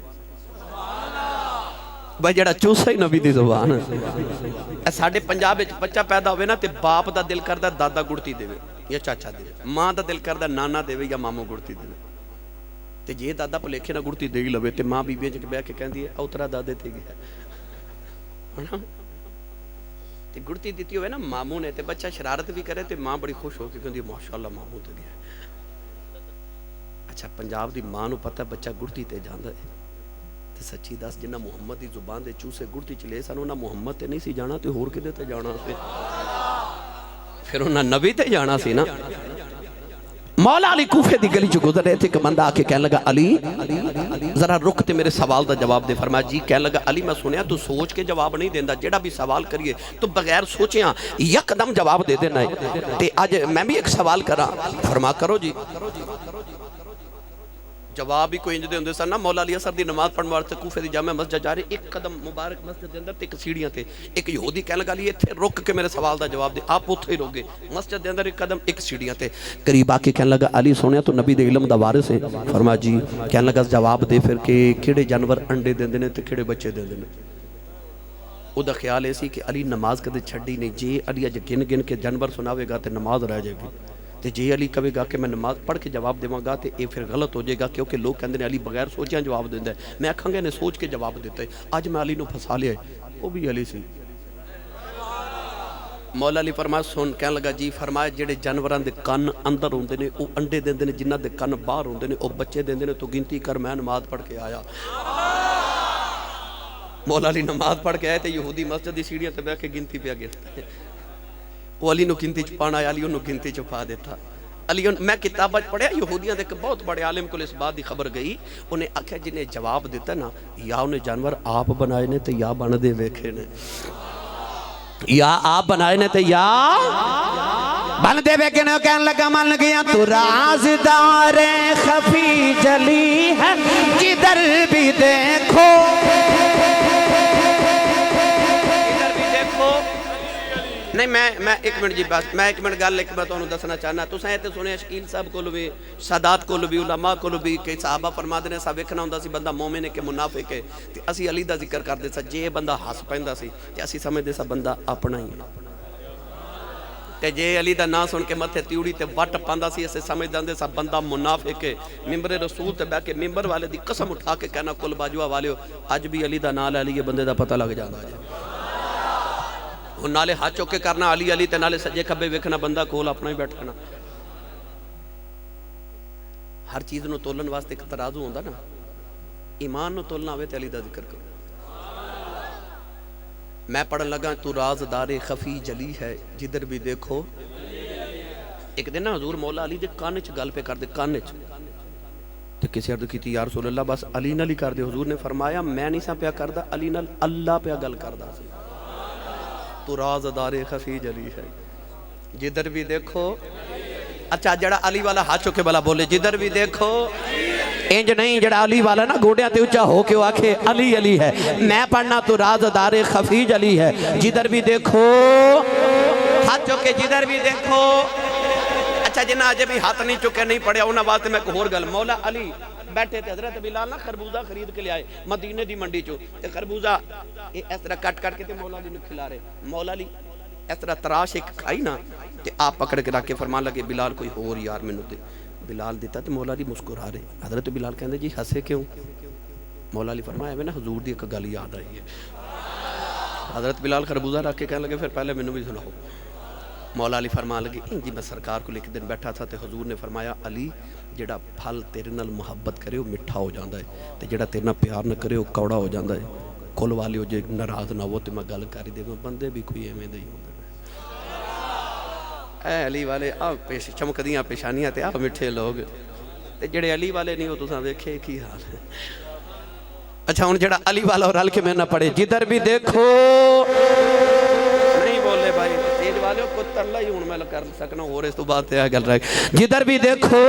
Speaker 1: بھائی جڑا چوسے ہی نبی دی زبان ہے. ساڑھے پنجاب بچہ پیدا ہوئے نا تے باپ دا دل کردہ دادا گڑتی دے یا چاچا دے, ماں دا دل کردہ نانا دے یا مامو گڑتی دے. تے جے دادا پلیکھے نہ گڑتی دے لوے تے ماں بی بی جے بے کے کہندی ہے اوترا دادے تے گیا تے گڑتی دیتی ہوئے نا ماموں نے تے بچہ شرارت بھی کرے تے ماں بڑی خوش ہو کے کہندی ماشاءاللہ ماموں تے گیا. اچھا پنجاب دی ماں نو پتہ بچہ گڑتی تے جاندا ہے تے سچی دس جنہ محمد دی زبان دے چوسے گڑتی چلے سانو نہ محمد تے نہیں سی جانا تے ہور کدے تے جانا سی, پھر انہاں نبی تے جانا سی نا. مولا علی کوفے دی گلی جو گزر رہے تھے کہ بندہ آ کے کہنے لگا علی ذرا رک تے میرے سوال دا جواب دے. فرمایا جی. کہنے لگا علی میں سنیا تو سوچ کے جواب نہیں دیندہ, جڑا بھی سوال کریے تو بغیر سوچیاں یک دم جواب دے دینا ہے. تے آج میں بھی ایک سوال کرا. فرما کرو جی. جواب ہی کوئی انج دے ہوندے سن نا. مولا علی اثر دی نماز پڑھن واسطے کوفے دی جامع مسجد جا رہے, ایک قدم مبارک مسجد دے اندر تے ایک سیڑھیاں تے ایک یہودی کہنے لگا علی ایتھے رک کے میرے سوال دا جواب دے. آپ اوتھے ہی روگے مسجد دے اندر ایک قدم ایک سیڑھیاں تے قریب آ کے کہنے لگا علی سونیا تو نبی دے علم دا وارث ہے. فرمایا جی. کہنے لگا جواب دے پھر کہ کیڑے جانور انڈے دیندے نے تے کیڑے بچے دیندے نے. او دا خیال ایسی کہ علی نماز کدے چھڈی نہیں. جے علی اج گن گن کے جانور سناوے گا تے نماز رہ جائے گی, تے جے علی کہے گا کہ میں نماز پڑھ کے جواب دیواں گا تے اے پھر غلط ہو جائے گا, کیونکہ لوگ کہندے نے علی بغیر سوچیاں جواب دیندا ہے. میں آکھاں گا نے سوچ کے جواب دیتا ہے. اج میں علی نو پھسا لیا ہے, وہ بھی علی سی. مولا علی فرمایا سن. کہنے لگا جی. فرمایا جڑے جانوراں دے کان اندر ہوندے نے او انڈے دیندے نے, جنہاں دے کان باہر ہوندے نے او بچے دیندے نے. تو گنتی کر, میں نماز پڑھ کے آیا. مولا علی نماز پڑھ کے آئے تے یہودی مسجد دی سیڑھیاں تے بیٹھ کے گنتی پہ گیا. وہ علی نو گنتی چھپانا ہے, علی انہوں گنتی چھپا دیتا. علی میں کتاب پڑھیا یہودیاں دے بہت بڑے عالم کو اس بات دی خبر گئی. انہیں آکھیا جنہیں جواب دیتا نا یا انہیں جانور آپ بنائے نے تے یا بن دے ویکھے نے, یا آپ بنائے نے تے یا بن دے ویکھے نے. کہنے لگا من گیا تو رازدار خفی جلی ہے جدھر بھی دیکھو, نہیں میں ایک منٹ جی بس میں ایک منٹ گل ایک میں تانوں دسنا چاہنا. تساں تے سنے شکیل صاحب کول بھی, سادات کول بھی, علماء کول بھی کہ صحابہ فرماندے نے سا ویکھنا ہوندا سی بندہ مومن ہے کہ منافق ہے, تے اسی علی دا ذکر کردے سا. جے بندہ ہس پیندا سی تے اسی سمجھدے سا بندہ اپنا ہی ہے, تے جے علی دا نام سن کے متھے تیوڑی تے وٹ پاندا سی اسے سمجھ جاندے سا بندہ منافق ہے. ممبر رسول تے بیٹھ کے ممبر والے دی قسم اٹھا کے کہنا کل باجوا والیو اج بھی علی دا نام لے لیے بندے دا پتہ لگ جاندا ہے. وہ نالے ہاتھ چوکے کرنا علی علی تے نالے سجے کھبے ویکھنا بندہ کول اپنا ہی بیٹھنا. ہر چیز نو تولن واسطے ایک ترازو ہوندا نا. ایمان نو تولنا ہوے تے علی دا ذکر کرو. میں پڑھن لگا تو رازدار خفی جلی ہے جدھر بھی دیکھو. ایک دن نا حضور مولا علی دے کان وچ گل پہ کر دے, کان وچ تے کسی عرض کیتی یا رسول اللہ بس علی نال ہی کر دے. حضور نے فرمایا میں نہیں سا پیا کردا, علی نال اللہ پیا گل کردا سی. تو رازدار خفی جلی ہے جدھر بھی دیکھو. اچھا جڑا علی والا ہاتھ چکے بلا بولے جدھر بھی دیکھو. انج نہیں جڑا علی والا نا گوڑیاں تے اونچا ہو کے آکھے علی علی ہے. میں پڑھنا تو رازدار خفی جلی ہے جدھر بھی دیکھو. ہاتھ چکے جدھر بھی دیکھو. اچھا جنہ اجے بھی ہاتھ نہیں چکے نہیں پڑھیا انہاں واسطے میں ایک ہور گل. مولا علی بیٹھے تھے, حضرت بلال نا خربوزہ خرید کے لے آئے مدینے دی منڈی چو, تے خربوزہ اس طرح کٹ کٹ کے تے مولا علی نے کھلا رہے. مولا علی اس طرح تراش ایک کھائی نا تے آپ پکڑ کے رکھ کے فرمان لگے بلال کوئی اور یار مینوں دے. بلال دیتا تے مولا علی مسکرا رہے. حضرت بلال کہندے جی ہسے کیوں؟ مولا علی فرمایا میں نا حضور دی ایک گل یاد آئی ہے. حضرت بلال خربوزہ رکھ کے کہنے لگے پھر پہلے مینوں بھی سناؤ. مولا علی فرمان لگے جی میں سرکار کو ایک دن بیٹھا تھا تے حضور نے فرمایا علی جڑا پھل تیرے نال محبت کرے وہ میٹھا ہو جاندا ہے, تے جڑا تیرے نال پیار نہ کرے وہ کوڑا ہو جاندا ہے. کل والے جے ناراض نہ ہو تے میں گل کر دے بندے بھی کوئی ایویں دے ہی ہوندے نے. اے علی والے آ پیش چمکدیاں پیشانیاں تے آ میٹھے لوگ, تے جڑے علی والے نہیں ہو تساں ویکھے کی حال ہے. اچھا ہن جڑا علی والا اور رل کے میں نہ پڑھے جدھر بھی دیکھو. نہیں بولے بھائی تیز والے کو ترلا ہی ہن میں کر سکنا اور اس تو بعد تے گل رہ جدھر بھی دیکھو.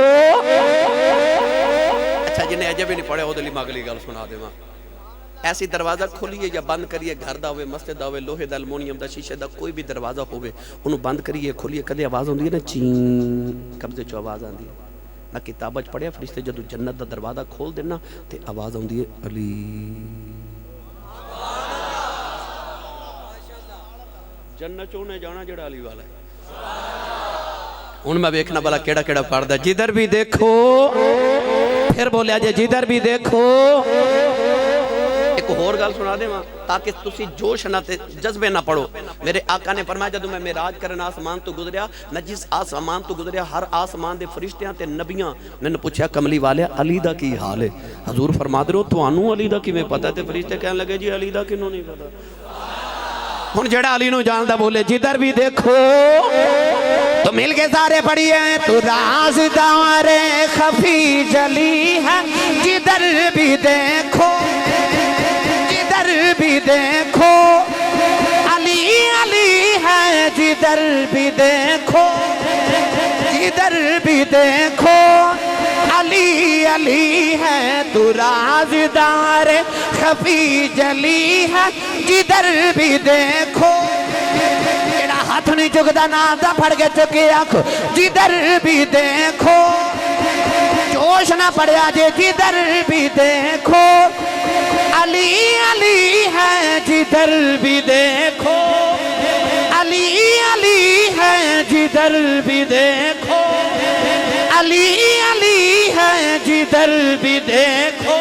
Speaker 1: اچھا جنہیں اجے بھی نہیں پڑھے او دے لیے میں اگلی گل سنا دیواں. ایسی دروازہ کھولیے یا بند کریے گھر دا ہوئے مسجد دا ہوئے لوہے دا المونیم دا شیشے دا کوئی بھی دروازہ ہوئے انہوں بند کریے کھولیے کدے آواز ہوندی ہے نا چین قبضے چو آواز آندی ہے نہ کتابہ چ پڑھیا فرشتے جدو جنت دا دروازہ کھول دینا تے آواز ہوندی ہے علی جنت چونے جانا جڑا علی والا ہے ان میں بیکھنا بلا کیڑا کیڑا پڑھ دا جدھر بھی دیکھو پھر بولیا جے جدھر بھی دیکھو ایک اور گل سنا دے ماں تاکہ تسی جوش نہ تے جذبے نہ پڑھو میرے آقا نے فرمایا جدو میں معراج کرن آسمان تو گزریا میں جس آسمان تو گزریا ہر آسمان دے فرشتیاں تے نبیاں میں نے پوچھا کملی والے علی دا کی حال ہے حضور فرما دے رہو تو آنو علی دا کی میں پتا تے فرشتے کہنے لگے جی علی دا کنوں نہیں پتا ہن جڑا علی نو جاندا بولے جدھر بھی دیکھو تو مل کے سارے پڑھی ہیں تو رازدار خفی جلی ہے جدھر بھی دیکھو جدھر بھی دیکھو علی علی ہے جدھر بھی دیکھو جدھر بھی دیکھو علی علی ہے تو رازدار خفی جلی ہے جدھر بھی دیکھو ہاتھ نہیں چکتا نادا پھڑ کے چکے آنکھو جدھر بھی دیکھو جوش نہ پڑیا جے جدھر بھی دیکھو علی علی ہے جدھر بھی دیکھو علی علی ہے جدھر بھی دیکھو علی علی ہے جدھر بھی دیکھو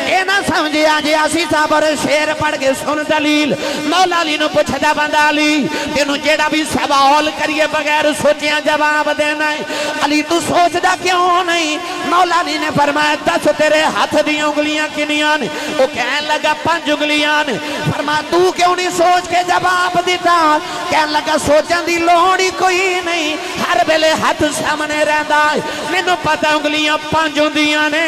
Speaker 1: اے نہ سمجھے آجے آسی صاحب اور شیر پڑھ کے سن دلیل مولا علی نو پوچھتا بندہ علی تینوں جیڑا بھی سوال کریے بغیر سوچیاں جواب دینا ہے علی تو سوچ دا کیوں نہیں مولا علی نے فرمایا دس تیرے ہاتھ دی انگلیاں کنیاں نے وہ کہنے لگا 5 انگلیاں نے فرمایا تو کیوں نہیں سوچ کے جواب دیتا کہنے لگا سوچن دی لوڑی کوئی نہیں ہر بیلے ہاتھ سامنے رہندا ہے مینوں پتہ انگلیاں 5 ہوندیاں نے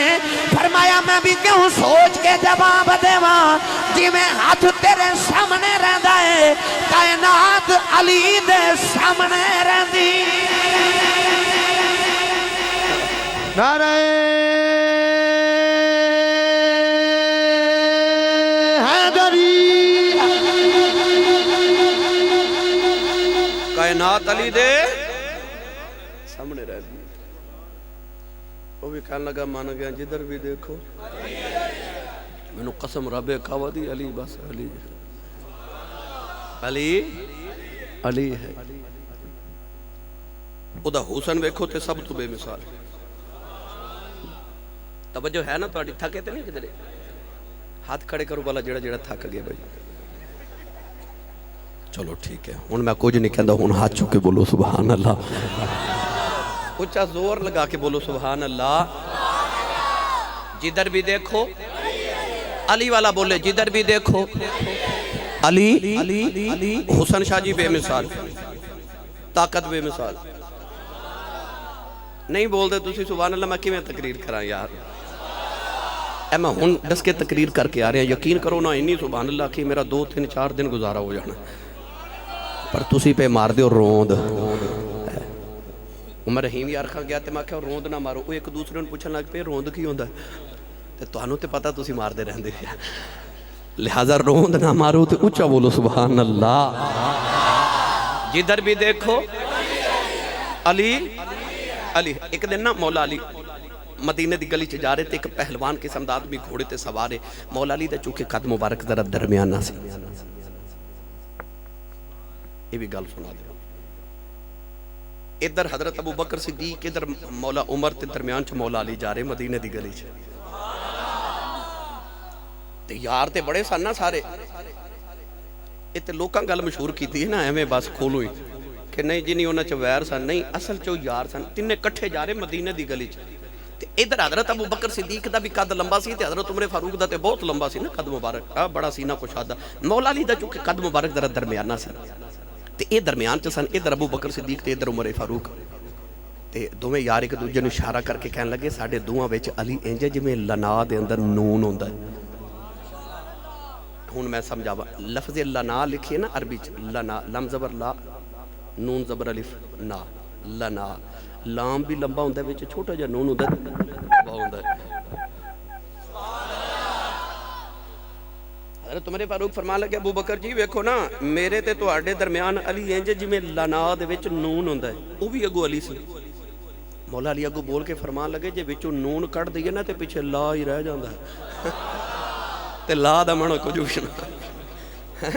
Speaker 1: فرمایا میں بھی کیوں سوچ کے جواب دیواں جی میں ہاتھ تیرے سامنے رہندا ہے کائنات علی دے سامنے رہندی
Speaker 3: نعرہ حیدری
Speaker 1: کائنات علی دے سامنے رہندی وہ بھی کہنے لگا مان گیا جدھر بھی دیکھو میں نے قسم رب کھاوا دی علی بس علی علی علی ہے او دا حسن ویکھو تے سب تو بے مثال توجہ ہے نا تہاڈی تھکے تے نہیں کدھر ہاتھ کھڑے کرو والا جڑا جڑا تھک گیا بھائی چلو ٹھیک ہے ہن میں کچھ نہیں کہندا ہن ہاتھ چوک کے بولو سبحان اللہ اچھا زور لگا کے بولو سبحان اللہ جدھر بھی دیکھو علی والا بولے جدھر بھی دیکھو علی حسن شاہ جی بے مثال طاقت بے مثال نہیں بول دے تسی سبحان اللہ میں کیویں تقریر کراں یار اے میں ہن دس کے تقریر کر کے آ رہے ہیں یقین کرو نا انی سبحان اللہ کی میرا 2 3 4 دن گزارا ہو جانا پر تسی پہ مار دیو روند عمر رحیم یار کھا گیا تے میں کہا روند نہ مارو وہ ایک دوسرے نے پوچھن لگ پہ روند کی ہوندا تے تانوں تے پتہ تسی مار دے رہندے لہذا روند نہ مارو تے اونچا بولو سبحان اللہ جدھر بھی دیکھو علی علی ایک دن نا مولا علی مدینہ دی گلی چ جا رہے تے ایک پہلوان قسم دا آدمی گھوڑے تے سوارے مولا علی دا چونکہ قد مبارک ذرا درمیانہ سی یہ بھی گل سنا دے ادھر حضرت ابو بکر صدیق ادھر مولا عمر تے درمیان چ مولا علی جا رہے مدینہ دی گلی چ تے یار تے بڑے سن نا سارے تے لوکاں گل مشہور کیتی ہے نا ایویں بس کھولو ہی کہ نہیں جی نہیں انہاں چ ویر سن نہیں اصل چ یار سن تینے کٹھے جا رہے مدینہ دی گلی چ تے ادھر حضرت ابو بکر صدیق دا بھی قد لمبا سی تے حضرت عمر فاروق دا تے بہت لمبا سی نا قد مبارک بڑا سینہ کشادہ مولا علی دا چونکہ قد مبارک ذرا درمیانہ سی تے اے درمیان چ سن ادھر ابو بکر صدیق تے ادھر عمر فاروق تے دوویں یار ایک دوجے نوں اشارہ کر کے کہن لگے ساڈے دوواں وچ علی انج جویں لنا دے اندر نون ہوندا ہے ہن میں سمجھاواں لفظ لنا لکھیے نا عربی چ لنا لم زبر لا نون زبر الف نا لنا لام بھی لمبا ہوندا ہے وچ چھوٹا جہا نون ہوندا ہے وہ ہوندا ہے
Speaker 4: حضرت عمر فاروق فرمان لگے ابو بکر جی ویکھو نا میرے تے تواڈے درمیان علی انج جویں لنا دے وچ نون ہوندا ہے او بھی اگو علی سی مولا علی اگو بول کے فرمان لگے جے وچوں نون کٹ دئیے نا تے پیچھے لا ہی رہ جاندا ہے تے لا دا معنی کچھ نہ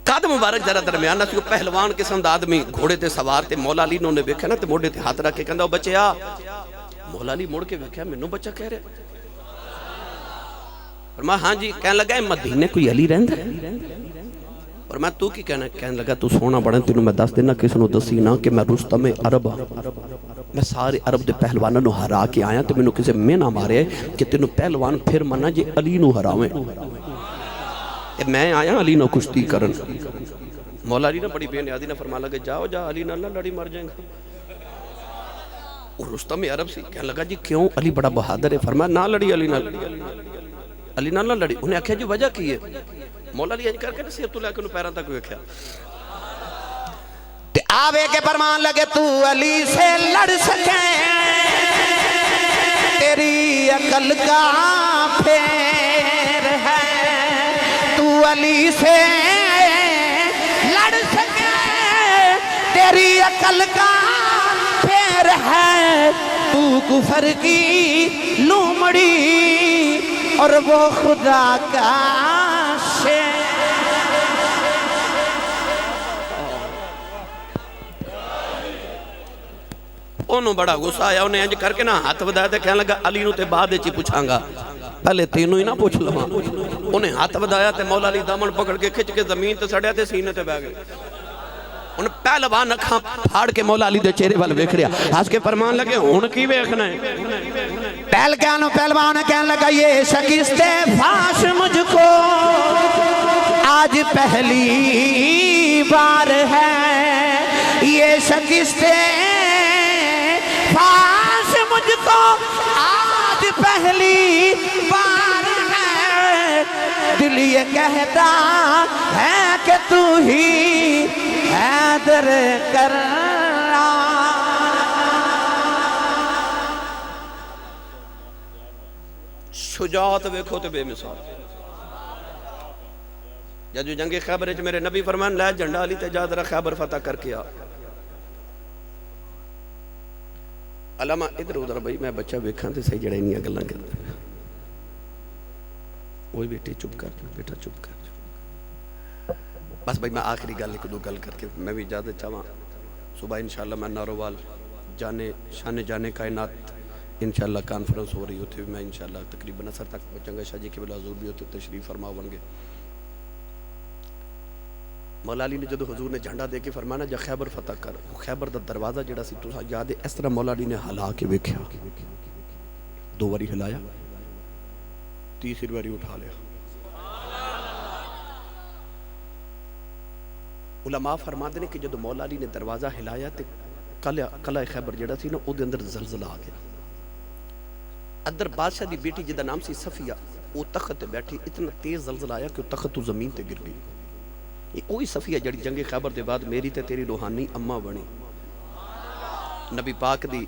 Speaker 4: قد مبارک ذرا درمیان نہ سی پہلوان قسم دا آدمی گھوڑے تے سوار تے مولا علی نے ویکھیا نا تے موڈے تے ہاتھ رکھ کے کہندا او بچیا مولا علی مڑ کے ویکھیا مینوں بچہ کہہ رہے فرمایا ہاں جی کہنے لگا مدینے کوئی علی رہندا ہے فرمایا تو کی کہنا کہنے لگا تو سونا بڑا تینوں میں دس دینا کس نو دسی نہ کہ میں رستم عرب میں سارے عرب دے پہلواناں نو ہرا کے آیا تے مینوں کسے میں نہ مارے کہ تینوں پہلوان پھر منا جے علی نو ہراویں میں آیا علی نو کشتی کرن مولا علی نے بڑی بے نیازی نے فرما لگا جاؤ جا علی نہ لڑی مر جائیں گا اور رستم عرب سی کہنے لگا جی کیوں علی بڑا بہادر ہے فرمایا نہ لڑی علی نہ لڑی انہیں آکھیا جی وجہ کی ہے مولا علی انج کر کے سر تو لے کے انہوں پیران تک ویکھیا
Speaker 2: تے آوے کے فرمان لگے تو علی سے لڑ سکے تیری عقل کا پھیر ہے تو علی سے لڑ سکے تیری عقل کا پھیر ہے تو کفر کی لومڑی اور وہ خدا کا شیر
Speaker 4: انہوں بڑا غصہ آیا انہیں انج کر کے نا ہاتھ ودایا تے کہنے لگا علی نو تے بعد چی پوچھاں گا پہلے تینوں ہی نہ پوچھ لواں انہیں ہاتھ ودایا تے مولا علی دامن پکڑ کے کھچ کے زمین تے سڑیا تے سینے تے بہ گئے انہیں پہلوان اکھاں پھاڑ کے مولا علی دے چہرے وال ویکھ رہا ہنس کے فرمان لگے ہن کی ویکھنا ہے
Speaker 2: پہلوان کہنے لگا یہ شکست فاش مجھ کو آج پہلی بار ہے یہ شکست فاش مجھ کو آج پہلی بار ہے دل یہ کہتا ہے کہ تو ہی حیدر کرار
Speaker 4: شجاعت ویکھو تے بے مثال جب جو جنگ خیبر ہے میرے نبی فرمان لے جھنڈا علی تے جا ذرا خیبر فتح کر کے آ علامہ ادھر ادھر بھائی میں بچہ ویکھاں تے صحیح جڑے نہیں گلاں کردا وہی بیٹی چپ کر بیٹا چپ کر بس بھائی میں آخری گل ایک دو گل کر کے میں بھی اجازت چاہواں صبح انشاءاللہ میں نارووال جانے کائنات انشاءاللہ کانفرنس ہو رہی ہوتی میں انشاءاللہ تقریباً اثر تک پہنچاں گا شاہ جی کے بلا حضور بھی ہوتے تشریف فرما ہوں گے مولا علی نے جدو حضور نے جھنڈا دے کے فرمانا جا خیبر فتح کر خیبر دا دروازہ جڑا سی تو یاد ہے اس طرح مولا علی نے ہلا کے ویکھیا دو واری ہلایا تیسری واری اٹھا لیا علماء فرماتے ہیں کہ جدو مولا علی نے دروازہ ہلایا تے قلعہ خیبر جڑا سی نا او دے اندر زلزلہ آ گیا ادھر بادشاہ دی بیٹی جدا نام سی صفیہ وہ تخت تے بیٹھی اتنا تیز زلزلہ آیا کہ تخت تو زمین تے گر گئی یہ کوئی صفیہ جڑی جنگ خیبر دے بعد میری تے تیری روحانی اماں بنی نبی پاک دی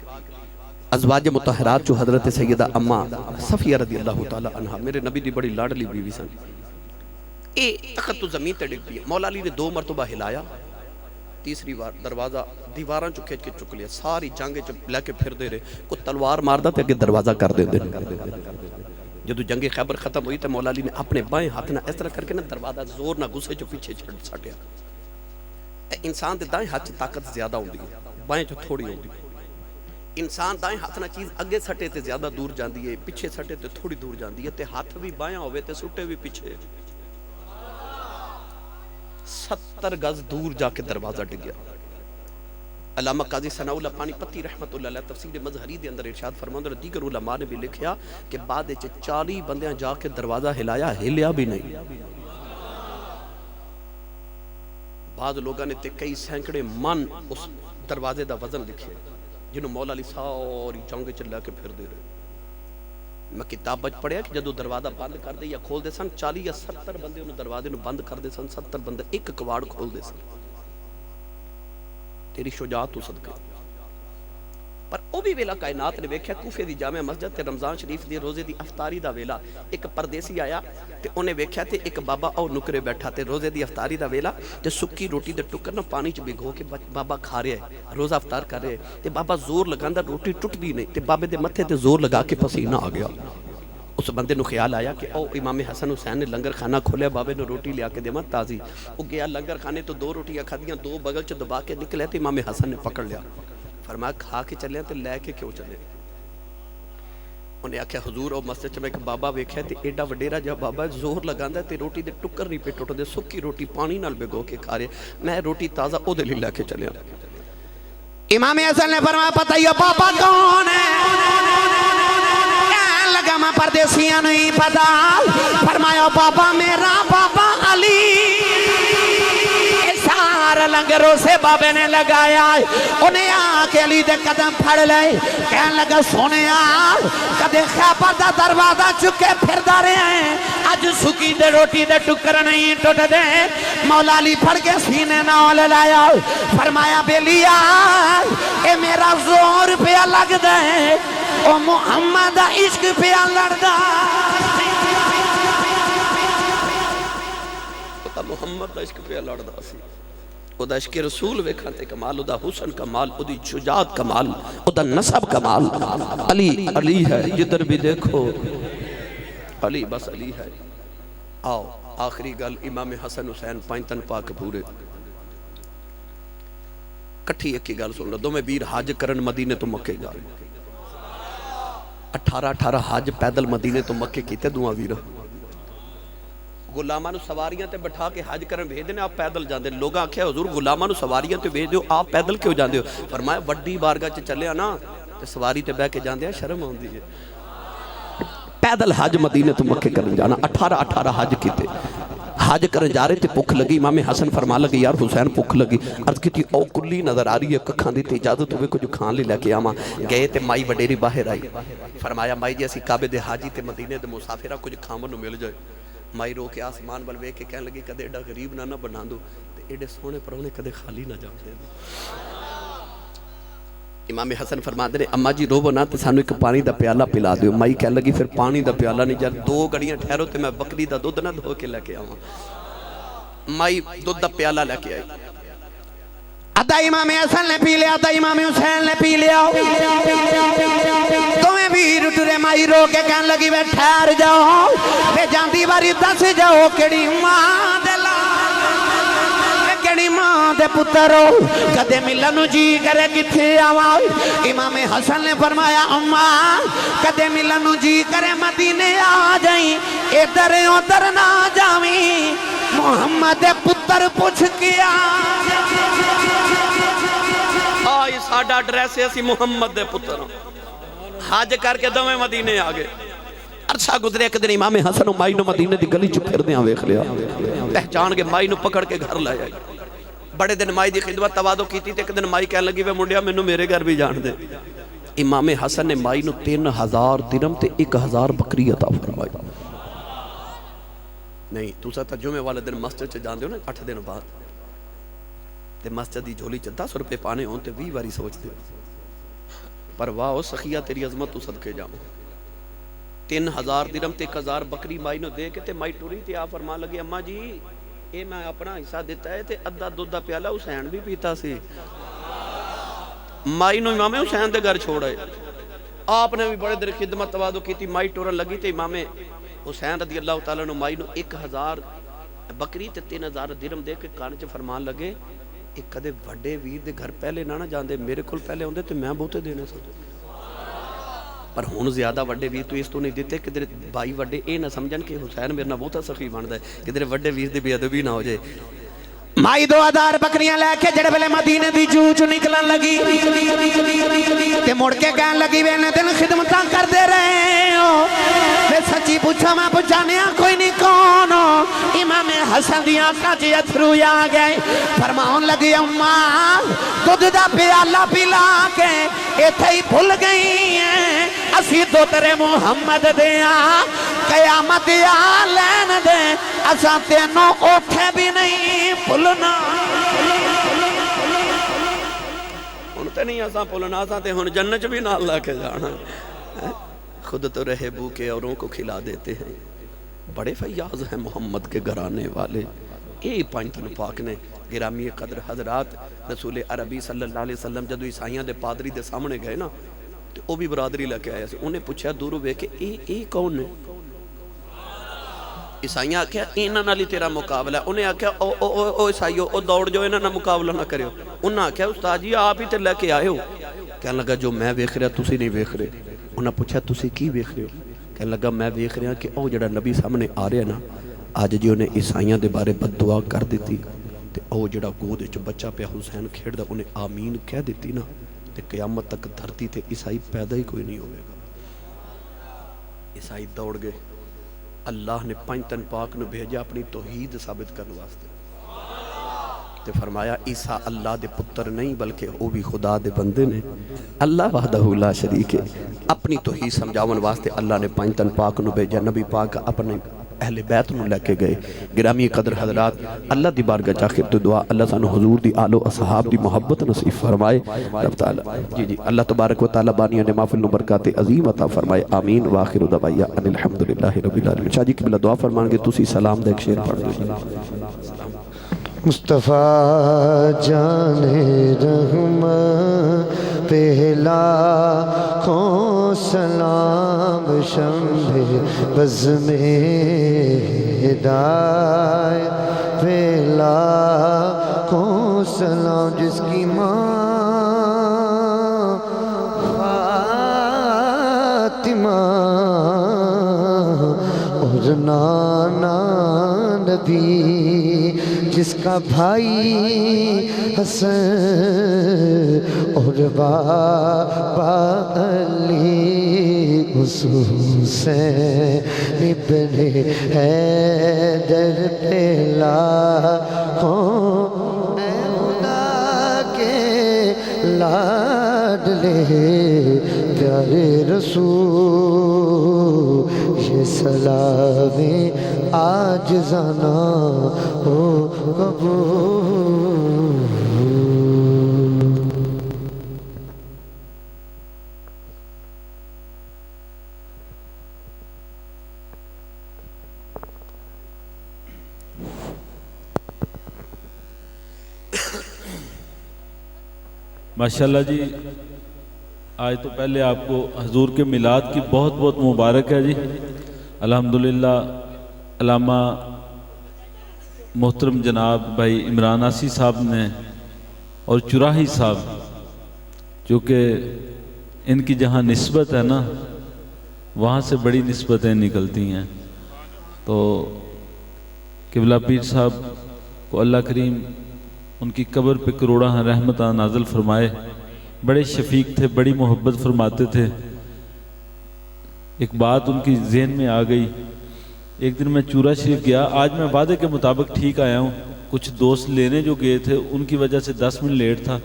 Speaker 4: ازواج مطہرات جو حضرت سیدہ اماں صفیہ رضی اللہ تعالی عنہ میرے نبی دی بڑی لاڈلی بیوی سن اے تخت تو زمین تے ڈگ پئی مولا علی نے 2 مرتبہ ہلایا تیسری بار دروازہ دیواراں چ کھچ کے چک لیا ساری جنگ چ لے کے پھر دے رہے کو تلوار ماردا تے اگے دروازہ کر دے جدو جنگ خیبر ختم ہوئی تے مولا علی نے اپنے بائیں ہاتھ نہ اس طرح کر کے نہ دروازہ زور نہ غصے چ پیچھے چھٹیا انسان دے دائیں ہاتھ طاقت زیادہ ہوندی بائیں چ تھوڑی ہوندی انسان دائیں ہاتھ نہ چیز اگے سٹے تے زیادہ دور جاندی ہے پیچھے سٹے تے تھوڑی دور جاندی ہے تے ہاتھ بھی بائیں ہوئے تے سٹے بھی پیچھے 70 گز دور جا کے دروازہ ڈگیا علامہ قاضی ثناء اللہ پانی پتی رحمت اللہ علیہ تفسیر مظہری دے اندر ارشاد فرماؤں اور دیگر علماء نے بھی لکھیا کہ بعد 40 بندیاں جا کے دروازہ ہلایا ہلیا بھی نہیں بعض لوگاں نے تے کئی سینکڑے من اس دروازے دا وزن لکھے جنہوں مولا علی ساری جنگ چلا کے پھر دے رہے میں کتاب بچ پڑھیا کہ جدو دروازہ بند کر دے یا کھول دے سن 40 یا 70 بندے انہوں دروازے نو بند کر دے سن 70 بندے ایک کواڑ کھول دے سن تیری شجاعت تو صدقہ پر وہ بھی ویلا کائنات نے ویکھیا کوفے دی جامع مسجد تے رمضان شریف دی روزے دی افطاری دا ویلا ایک پردیسی آیا تے انہیں ویکھیا تے ایک بابا او نکرے بیٹھا تے روزے دی افطاری دا ویلا تے سکی روٹی دے ٹکر نہ پانی چ بھگو کے بابا کھا رہا ہے روزہ افطار کر رہے تے بابا زور لگاندا روٹی ٹٹدی نہیں تے بابے دے متھے تے زور لگا کے پسینہ آ گیا اس بندے نو خیال آیا کہ او امام حسن حسین نے لنگر خانہ کھولیا بابے نو روٹی لیا کے دیواں تازی وہ گیا لنگر خانے تو 2 روٹیاں کھادیاں 2 بغل چ دبا کے نکلے تے امام حسن نے پکڑ لیا فرمایا کھا کے چلے تے لے کے کیوں چلے انہیں آکھیا حضور او مسجد چ میں ایک بابا ویکھیا تے ایڈا وڈیرا جا بابا زور لگاندا تے روٹی دے ٹکر نہیں پہ ٹٹدے سکی روٹی پانی نال بھگو کے کھا رہے میں روٹی تازہ او دے لے کے چلیا
Speaker 2: امام حسن نے فرمایا پتہ یہ بابا کون ہے کہنے لگا میں پردیسیاں نہیں پتا فرمایا بابا میرا بابا علی سارا لنگروں سے بابے نے لگایا انہیں آکے علی دے قدم پھڑ لے کہنے لگا سونے کدے خیبر دا دروازہ چکے پھر دارے ہیں آج سکی دے روٹی دے ٹکر نہیں ٹوٹ دے مولا علی پھڑ کے سینے نال لایا فرمایا بیلیا اے میرا زور پہ لگ دے او محمد عشق پہ لڑ دا
Speaker 4: محمد دا عشق پہ لڑ دا سی او دا عشق رسول ویکھانتے کمال او دا حسن کمال او دی شجاعت کمال او دا نسب کمال علی علی ہے جدھر بھی دیکھو علی بس علی ہے آؤ آخری گل امام حسن حسین پائنتن پاک پورے کٹھی ایک کی گل سن لو دو میں بیر حاج کرن مدینے تو مکے گا 18 حاج پیدل مدینے تو مکے کیتے دعا ویر غلاماں نو سواریاں تے بٹھا کے حج کرن بھیج دینے آپ پیدل جاندے لوگاں آکھیا حضور غلاماں نو سواریاں تے بھیج دیو آپ پیدل کیوں جاندے ہو فرمایا وڈی بارگاہ چ چلے نا تے سواری تے بہ کے جاندے شرم ہوندی ہے پیدل حج مدینے تو مکے کرن جانا 18 حج کیتے حج کرن جا رہے تے بھوک لگی امام حسن فرما لگے یار حسین بھوک لگی عرض کی تھی او کلی نظر آ رہی ہے ککھاں دی تے اجازت ہوئے کچھ کھان لے کے آواں گئے تے مائی وڈیری باہر آئی فرمایا مائی جی اسی کعبے دے حاجی تے مدینے دے مسافرہ کچھ کھاون نو مل جائے مائی رو کے آسمان بل وے کے کہنے لگی کدے ایڈا غریب نہ بنا دو تے ایڈے سونے پرونے کدے خالی نہ جاؤ دے دو امام حسن فرما دے اماں جی رو بنا تے سانو ایک پانی دا پیالہ پلا دیو مائی کہنے لگی پھر پانی دا پیالہ نہیں جا 2 گھڑیاں ٹھہرو تے میں بکری دا دودھ نہ دھو کے لے کے آواں مائی دودھ دا پیالہ لے کے آئی
Speaker 2: آدھا امام حسن نے پی لیا آدھا امام حسین نے پی لیا تمہیں بھی رٹورے مائی رو کے کہنے لگی بے ٹھہر جاؤ بے جاندی باری دس جاؤ کیڑی ماں دے کیڑی ماں دے پترو کدے ملنو جی کرے کتھے آواں امام حسن نے فرمایا اماں کدے ملنو جی کرے مدینے آ جائیں ادھر ادھر نہ جاویں محمد دے پتر پوچھ کیا
Speaker 4: آئی ساڑھا ڈریس ہے اسی محمد دے پتر حاج کر کے دویں مدینے آگے عرصہ گزرے ایک دن امام حسن و مائی نو مدینے دی گلی چپ پھر دیاں ویکھ لیا پہچان کے مائی نو پکڑ کے گھر لائے بڑے دن مائی دی خدمت توادو کیتی تے ایک دن مائی کہنے لگی وے منڈیا میں نو میرے گھر بھی جان دے امام حسن نے مائی نو 3000 درم تے 1000 بکری عطا فرمائی نہیں تو سا تجمعے والے دن مسجد سے جان دے ہو نا 8 دن بعد تے مسجد دی جھولی 10 روپے پانے ہوں تے 20 باری سوچ دے پر واہ سخیہ تیری عظمت تو صدقے جاؤں 3000 درم تے 1000 بکری مائی نو دے کے تے مائی ٹوری تے آپ فرما لگے اماں جی اے میں اپنا حصہ دیتا ہے تے ادھا دودھ پیالہ حسین بھی پیتا سی مائی نو امام حسین دے گھر چھوڑے آپ نے بھی بڑے در خدمت توادو کی تھی مائی ٹورن لگی تے امام حسین رضی اللہ تعالیٰ نے مائی نو 1000 بکری تے 3000 درم دے کے کان چ فرمان لگے ایک کدے وڈے ویر دے گھر پہلے نہ جاندے میرے کول پہلے ہوندے تے میں بہتے دینے سکتے پر ہون زیادہ وڈے ویر تو اس تو نہیں دیتے کہ در بائی وڈے اے نہ سمجھن کہ حسین میرے نہ بہتا سخی بندا ہے کہ در وڈے ویر دے بے ادبی نہ ہو جائے
Speaker 2: مائی 2000 بکریاں لے کے جڑے بلے مدینے دی جوچ نکلن لگی تے مڑ کے کہن لگی وے نے دن خدمتاں کر دے رہے ہو میں سچی پوچھا میں پوچھانیا کوئی نہیں کون ہو امام حسن دی آنکھاں چ اتھرو آ گئے فرماون لگی اماں دودھ دا پیالہ پلا کے ایتھے ہی بھول گئی ہیں اسی دو تیرے محمد دیاں قیامت آ لین دے اساں تینوں اٹھے بھی نہیں بھولنا
Speaker 4: ان تے نہیں آساں پولنا آساں تے ہن جنت بھی نال لا کے جانا خود تو رہے بھوکے اوروں کو کھلا دیتے ہیں بڑے فیاض ہیں محمد کے گھرانے والے یہ پانچن پاک نے گرامی قدر حضرات رسول عربی صلی اللہ علیہ وسلم جدو عیسائیاں دے پادری دے سامنے گئے نا تو وہ بھی برادری لے کے آیا سی انہیں پوچھا دورو بے کہ اے کون ہے عیسائیاں آکھیا اینا نالی تیرا مقابلہ انہیں آکھیا او عیسائیو او دوڑ جو اینا نہ مقابلہ نہ کرے انہاں آکھیا استاد جی آپ ہی تے لے کے آئے ہو کہنے لگا جو میں ویکھ رہا تسی نہیں ویکھ رہے انہاں پوچھا تسی کی ویکھ رہے ہو کہنے لگا میں ویکھ رہا کہ او جڑا نبی سامنے آ رہے نا آج جی انہیں عیسائیاں دے بارے بد دعا کر دیتی تے او جڑا گود وچ بچہ پہ حسین کھیڑ دا انہیں آمین کہہ دیتی نا تے قیامت تک دھرتی تے عیسائی پیدا ہی کوئی نہیں ہوئے گا عیسائی دوڑ گئے اللہ نے پنجتن پاک نے بھیجا اپنی توحید ثابت کرنے واسطے تے فرمایا عیسیٰ اللہ دے پتر نہیں بلکہ وہ بھی خدا دے بندے نے اللہ وحدہ لا شریک ہے اپنی توحید سمجھاون واسطے اللہ نے پنجتن پاک نو بھیجا نبی پاک اپنے اہل بیت نو لے کے گئے گرامی قدر حضرات اللہ دی بارگاہ چاہ تو دعا اللہ سانو حضور دی آل و اصحاب دی محبت نصیب فرمائے رب تعالی جی اللہ تبارک و تعالی بانیان محفل نو برکات عظیم عطا فرمائے آمین واخر دعوایا ان الحمدللہ رب العالمین شاہ جی قبلہ دعا فرمان گے تسی سلام دے ایک شعر پڑھ دو
Speaker 3: مصطفیٰ جان رحمت پہلا کو سلام شمبے بز میں ہدایت پہلا کو سلام جس کی ماں فاطمہ اور نانا نبی جس کا بھائی حسن اور بابا علی حسین ابن حیدر پہلا اے خدا کے لاڈلے پیارے رسول یہ سلام عاجزانہ ہو قبول
Speaker 5: ماشاءاللہ جی آج تو پہلے آپ کو حضور کے میلاد کی بہت بہت مبارک ہے جی الحمدللہ علامہ محترم جناب بھائی عمران آسی صاحب نے اور چراہی صاحب چونکہ ان کی جہاں نسبت ہے نا وہاں سے بڑی نسبتیں نکلتی ہیں تو قبلہ پیر صاحب کو اللہ کریم ان کی قبر پہ کروڑہ رحمتہ نازل فرمائے بڑے شفیق تھے بڑی محبت فرماتے تھے ایک بات ان کی ذہن میں آ گئی ایک دن میں چورا شریف گیا آج میں وعدے کے مطابق ٹھیک آیا ہوں کچھ دوست لینے جو گئے تھے ان کی وجہ سے 10 منٹ لیٹ تھا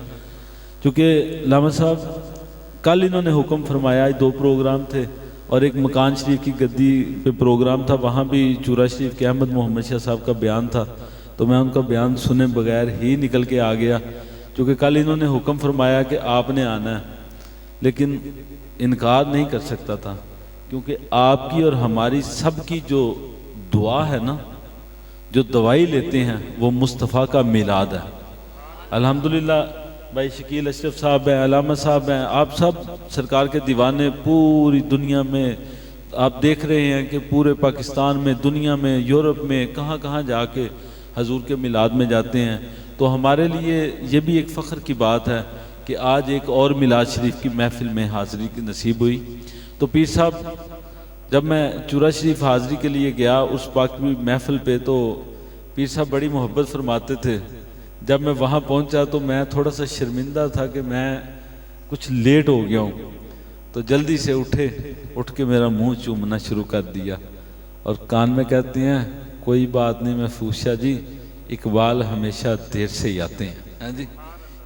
Speaker 5: چونکہ علامہ صاحب کل انہوں نے حکم فرمایا 2 پروگرام تھے اور ایک مکان شریف کی گدی پہ پروگرام تھا وہاں بھی چورا شریف کے احمد محمد شاہ صاحب کا بیان تھا تو میں ان کا بیان سنے بغیر ہی نکل کے آ گیا چونکہ کل انہوں نے حکم فرمایا کہ آپ نے آنا ہے لیکن انکار نہیں کر سکتا تھا کیونکہ آپ کی اور ہماری سب کی جو دعا ہے نا جو دوائی لیتے ہیں وہ مصطفیٰ کا میلاد ہے الحمدللہ بھائی شکیل اشرف صاحب ہیں علامہ صاحب ہیں آپ سب سرکار کے دیوانے پوری دنیا میں آپ دیکھ رہے ہیں کہ پورے پاکستان میں دنیا میں یورپ میں کہاں کہاں جا کے حضور کے میلاد میں جاتے ہیں تو ہمارے لیے یہ بھی ایک فخر کی بات ہے کہ آج ایک اور میلاد شریف کی محفل میں حاضری کی نصیب ہوئی تو پیر صاحب جب میں چورا شریف حاضری کے لیے گیا اس پاکی محفل پہ تو پیر صاحب بڑی محبت فرماتے تھے جب میں وہاں پہنچا تو میں تھوڑا سا شرمندہ تھا کہ میں کچھ لیٹ ہو گیا ہوں تو جلدی سے اٹھ کے میرا منہ چومنا شروع کر دیا اور کان میں کہتے ہیں کوئی بات نہیں محفوظ شاہ جی اقبال ہمیشہ دیر سے ہی آتے ہیں جی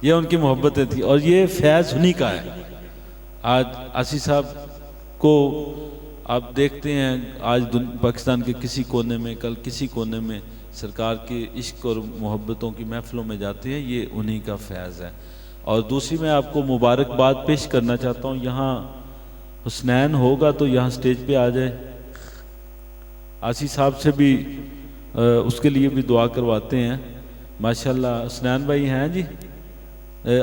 Speaker 5: یہ ان کی محبتیں تھیں اور یہ فیض انہی کا ہے آج آسی صاحب کو آپ دیکھتے ہیں آج پاکستان کے کسی کونے میں کل کسی کونے میں سرکار کے عشق اور محبتوں کی محفلوں میں جاتے ہیں یہ انہی کا فیض ہے اور دوسری میں آپ کو مبارکباد پیش کرنا چاہتا ہوں، یہاں حسنین ہوگا تو یہاں سٹیج پہ آ جائے، آسی صاحب سے بھی اس کے لیے بھی دعا کرواتے ہیں۔ ماشاءاللہ حسنین بھائی ہیں جی،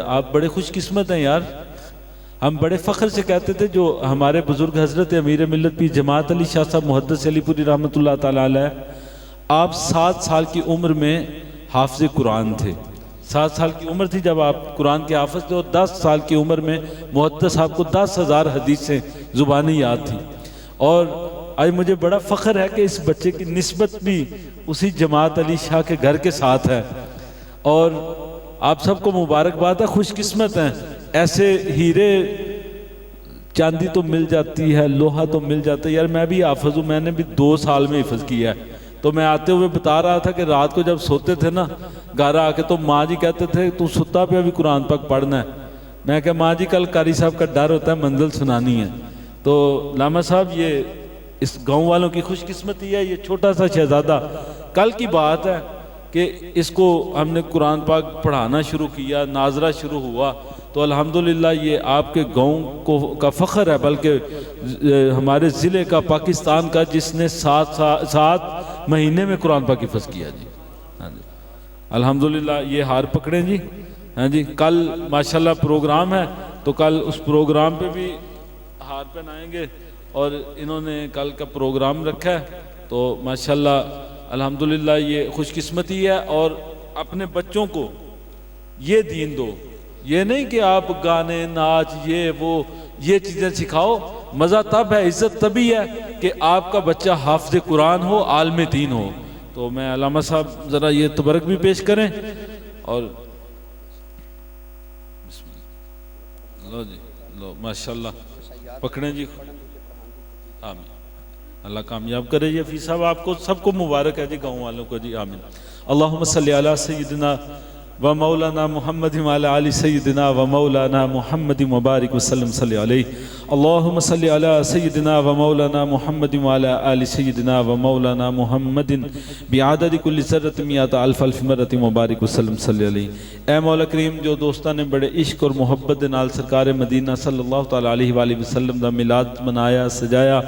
Speaker 5: آپ بڑے خوش قسمت ہیں یار، ہم بڑے فخر سے کہتے تھے جو ہمارے بزرگ حضرت امیر ملت پیر جماعت علی شاہ صاحب محدث علی پوری رحمۃ اللہ تعالیٰ علیہ، آپ 7 سال کی عمر میں حافظ قرآن تھے، 7 سال کی عمر تھی جب آپ قرآن کے حافظ تھے، اور 10 سال کی عمر میں محدث صاحب کو 10,000 حدیثیں زبانی یاد تھیں۔ اور آج مجھے بڑا فخر ہے کہ اس بچے کی نسبت بھی اسی جماعت علی شاہ کے گھر کے ساتھ ہے، اور آپ سب کو مبارکباد ہے، خوش قسمت ہیں۔ ایسے ہیرے چاندی تو مل جاتی ہے، لوہا تو مل جاتا ہے، یار میں بھی حافظ ہوں، میں نے بھی 2 سال میں حفظ کیا ہے۔ تو میں آتے ہوئے بتا رہا تھا کہ رات کو جب سوتے تھے نا گھر آ کے، تو ماں جی کہتے تھے تو ستا پہ ابھی قرآن پاک پڑھنا ہے، میں کہ ماں جی کل قاری صاحب کا ڈر ہوتا ہے منزل سنانی ہے۔ تو علامہ صاحب یہ اس گاؤں والوں کی خوش قسمتی ہے، یہ چھوٹا سا شہزادہ، کل کی بات ہے کہ اس کو ہم نے قرآن پاک پڑھانا شروع کیا، ناظرہ شروع ہوا، تو الحمدللہ یہ آپ کے گاؤں کا فخر ہے، بلکہ ہمارے ضلع کا، پاکستان کا، جس نے 7 مہینے میں قرآن پاک حفظ کیا جی۔ ہاں جی الحمدللہ، یہ ہار پکڑیں جی۔ ہاں جی کل ماشاءاللہ پروگرام ہے، تو کل اس پروگرام پہ بھی ہار پہنائیں گے، اور انہوں نے کل کا پروگرام رکھا ہے، تو ماشاءاللہ الحمدللہ یہ خوش قسمتی ہے۔ اور اپنے بچوں کو یہ دین دو، یہ نہیں کہ آپ گانے ناچ یہ چیزیں سکھاؤ، مزہ تب ہے، عزت تبھی ہے کہ آپ کا بچہ حافظ قرآن ہو، عالم دین ہو۔ تو میں علامہ صاحب ذرا یہ تبرک بھی پیش کریں، اور لو جی لو ماشاءاللہ پکڑیں جی، آمین، اللہ کامیاب کرے جی۔ حفیظ صاحب آپ کو سب کو مبارک ہے جی، گاؤں والوں کو جی، آمین۔ اللہم صلی علی سیدنا و مولانا محمد وعلی آل سیدنا و مولانا محمد مبارک وسلم صلی علیہ۔ اللہم صلی علی سیدنا و مولانا محمد وعلی آل سیدنا و مولانا محمد بعدد کل ذرۃ مئۃ الف الف مرۃ مبارک وسلم صلی علیہ۔ اے مولا کریم، جو دوستاں نے بڑے عشق اور محبت دے نال سرکار مدینہ صلی اللہ تعالی علیہ وآلہ وسلم دا میلاد منایا سجایا،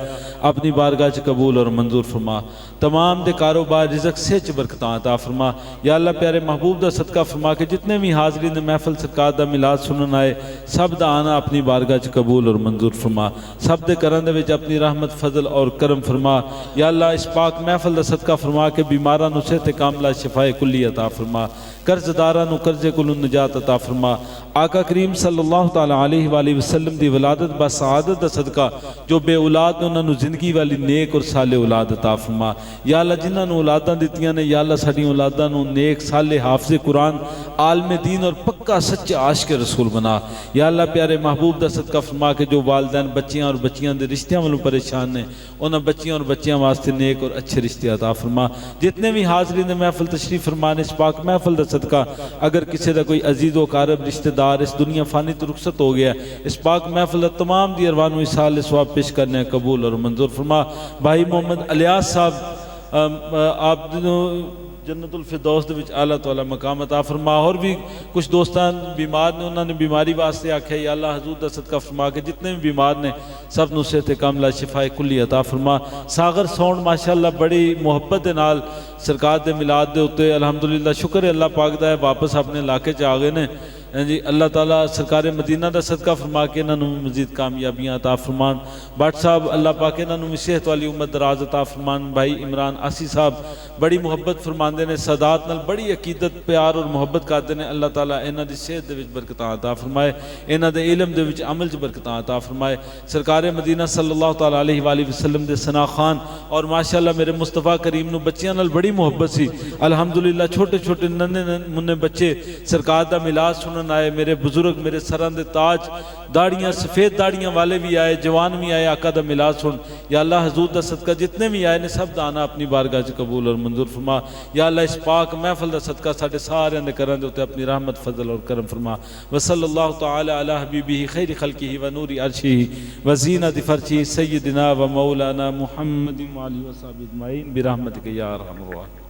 Speaker 5: اپنی بارگاہ چ قبول اور منظور فرما، تمام دے کاروبار رزق سے برکتاں عطا فرما یا اللہ۔ پیارے محبوب دا صدقہ فرما کہ جتنے بھی حاضرین محفل سرکار دا میلاد سنن آئے، سب دا آنا اپنی بارگاہ چ قبول اور منظور فرما، سب دے کرن دے وچ اپنی رحمت فضل اور کرم فرما یا اللہ۔ اس پاک محفل دا صدقہ فرما کہ بیماراں نو صحت کاملہ شفائے کلی عطا فرما، قرض داراں نو قرض کلو نجات عطا فرما۔ آقا کریم صلی اللہ تعالی علیہ وآلہ وسلم دی ولادت با سعادت دا صدقہ، جو بے اولاد نے انہاں نو زندگی والی نیک اور صالح اولاد عطا فرما یا اللہ۔ جنہاں نو اولاداں دتیاں نے یا اللہ، ساڈی اولاداں نو نیک صالح حافظ قرآن، عالم دین اور پکا سچا عاشق رسول بنا یا اللہ۔ پیارے محبوب دا صدقہ فرما کہ جو والدین بچیاں اور بچیاں دے رشتیاں والوں پریشان نے، انہاں بچیاں اور بچیاں واسطے نیک اور اچھے رشتے عطا فرما۔ جتنے بھی حاضرین محفل تشریف فرمان اس پاک محفل دا صدقہ، اگر کسی دا کوئی عزیز و قارب رشتہ دار اس دنیا فانی تو رخصت ہو گیا، اس پاک محفل دا تمام دی ارواح نو اصال ثواب پیش کرنے قبول اور منظور فرما۔ بھائی محمد الیاس صاحب، آپ جنت الفردوس دے وچ اعلیٰ تعالیٰ مقام عطا فرما۔ اور بھی کچھ دوستان بیمار نے، انہوں نے بیماری واسطے آکھے یا اللہ حضور دا صدقہ فرما کہ جتنے بھی بیمار نے سب نو صحت کاملہ شفائے کلی عطا فرما۔ ساغر ساؤنڈ ماشاءاللہ بڑی محبت دے نال سرکار دے میلاد دے اتے الحمدللہ شکر ہے اللہ پاک دا ہے، واپس اپنے علاقے چ آ گئے نے جی۔ اللہ تعالیٰ سرکار مدینہ دا صدقہ فرما کے انہوں نے مزید کامیابیاں عطا فرمان۔ بٹ صاحب اللہ پاک انہوں نے صحت والی امت دراز عطا فرمان۔ بھائی عمران آسی صاحب بڑی محبت فرماندے نے، سادات نال بڑی عقیدت پیار اور محبت کرتے ہیں۔ اللہ تعالیٰ انہاں دی صحت دے وچ برکتاں عطا فرمائے، انہاں دے علم دے وچ عمل چ برکتاں عطا فرمائے۔ سرکار مدینہ صلی اللہ تعالیٰ علیہ وآلہ وسلم دے ثنا خان اور ماشاءاللہ میرے مصطفیٰ کریم نو بچیاں نال بڑی محبت سی الحمدللہ۔ چھوٹے چھوٹے ننے منے بچے سرکار دا میلاد سنن آئے، میرے بزرگ میرے سران دے تاج، داڑیاں سفید داڑیاں والے بھی آئے، جوان بھی آئے، آقا دا میلاد سن یا اللہ۔ حضور دا صدقہ جتنے بھی آئے نے سب دانا اپنی بارگاہ چ قبول اور منظور فرما یا اللہ۔ اس پاک محفل دا صدقہ ساڈے سارے دے کرن دے تے اپنی رحمت فضل اور کرم فرما۔ وصلی اللہ تعالی علی حبیبہ خیر خلقہ و نور عرشہ و زینت فرشہ سیدنا و مولانا محمد وعلی وصحبہ اجمعین برحمتک یا ارحم الراحمین۔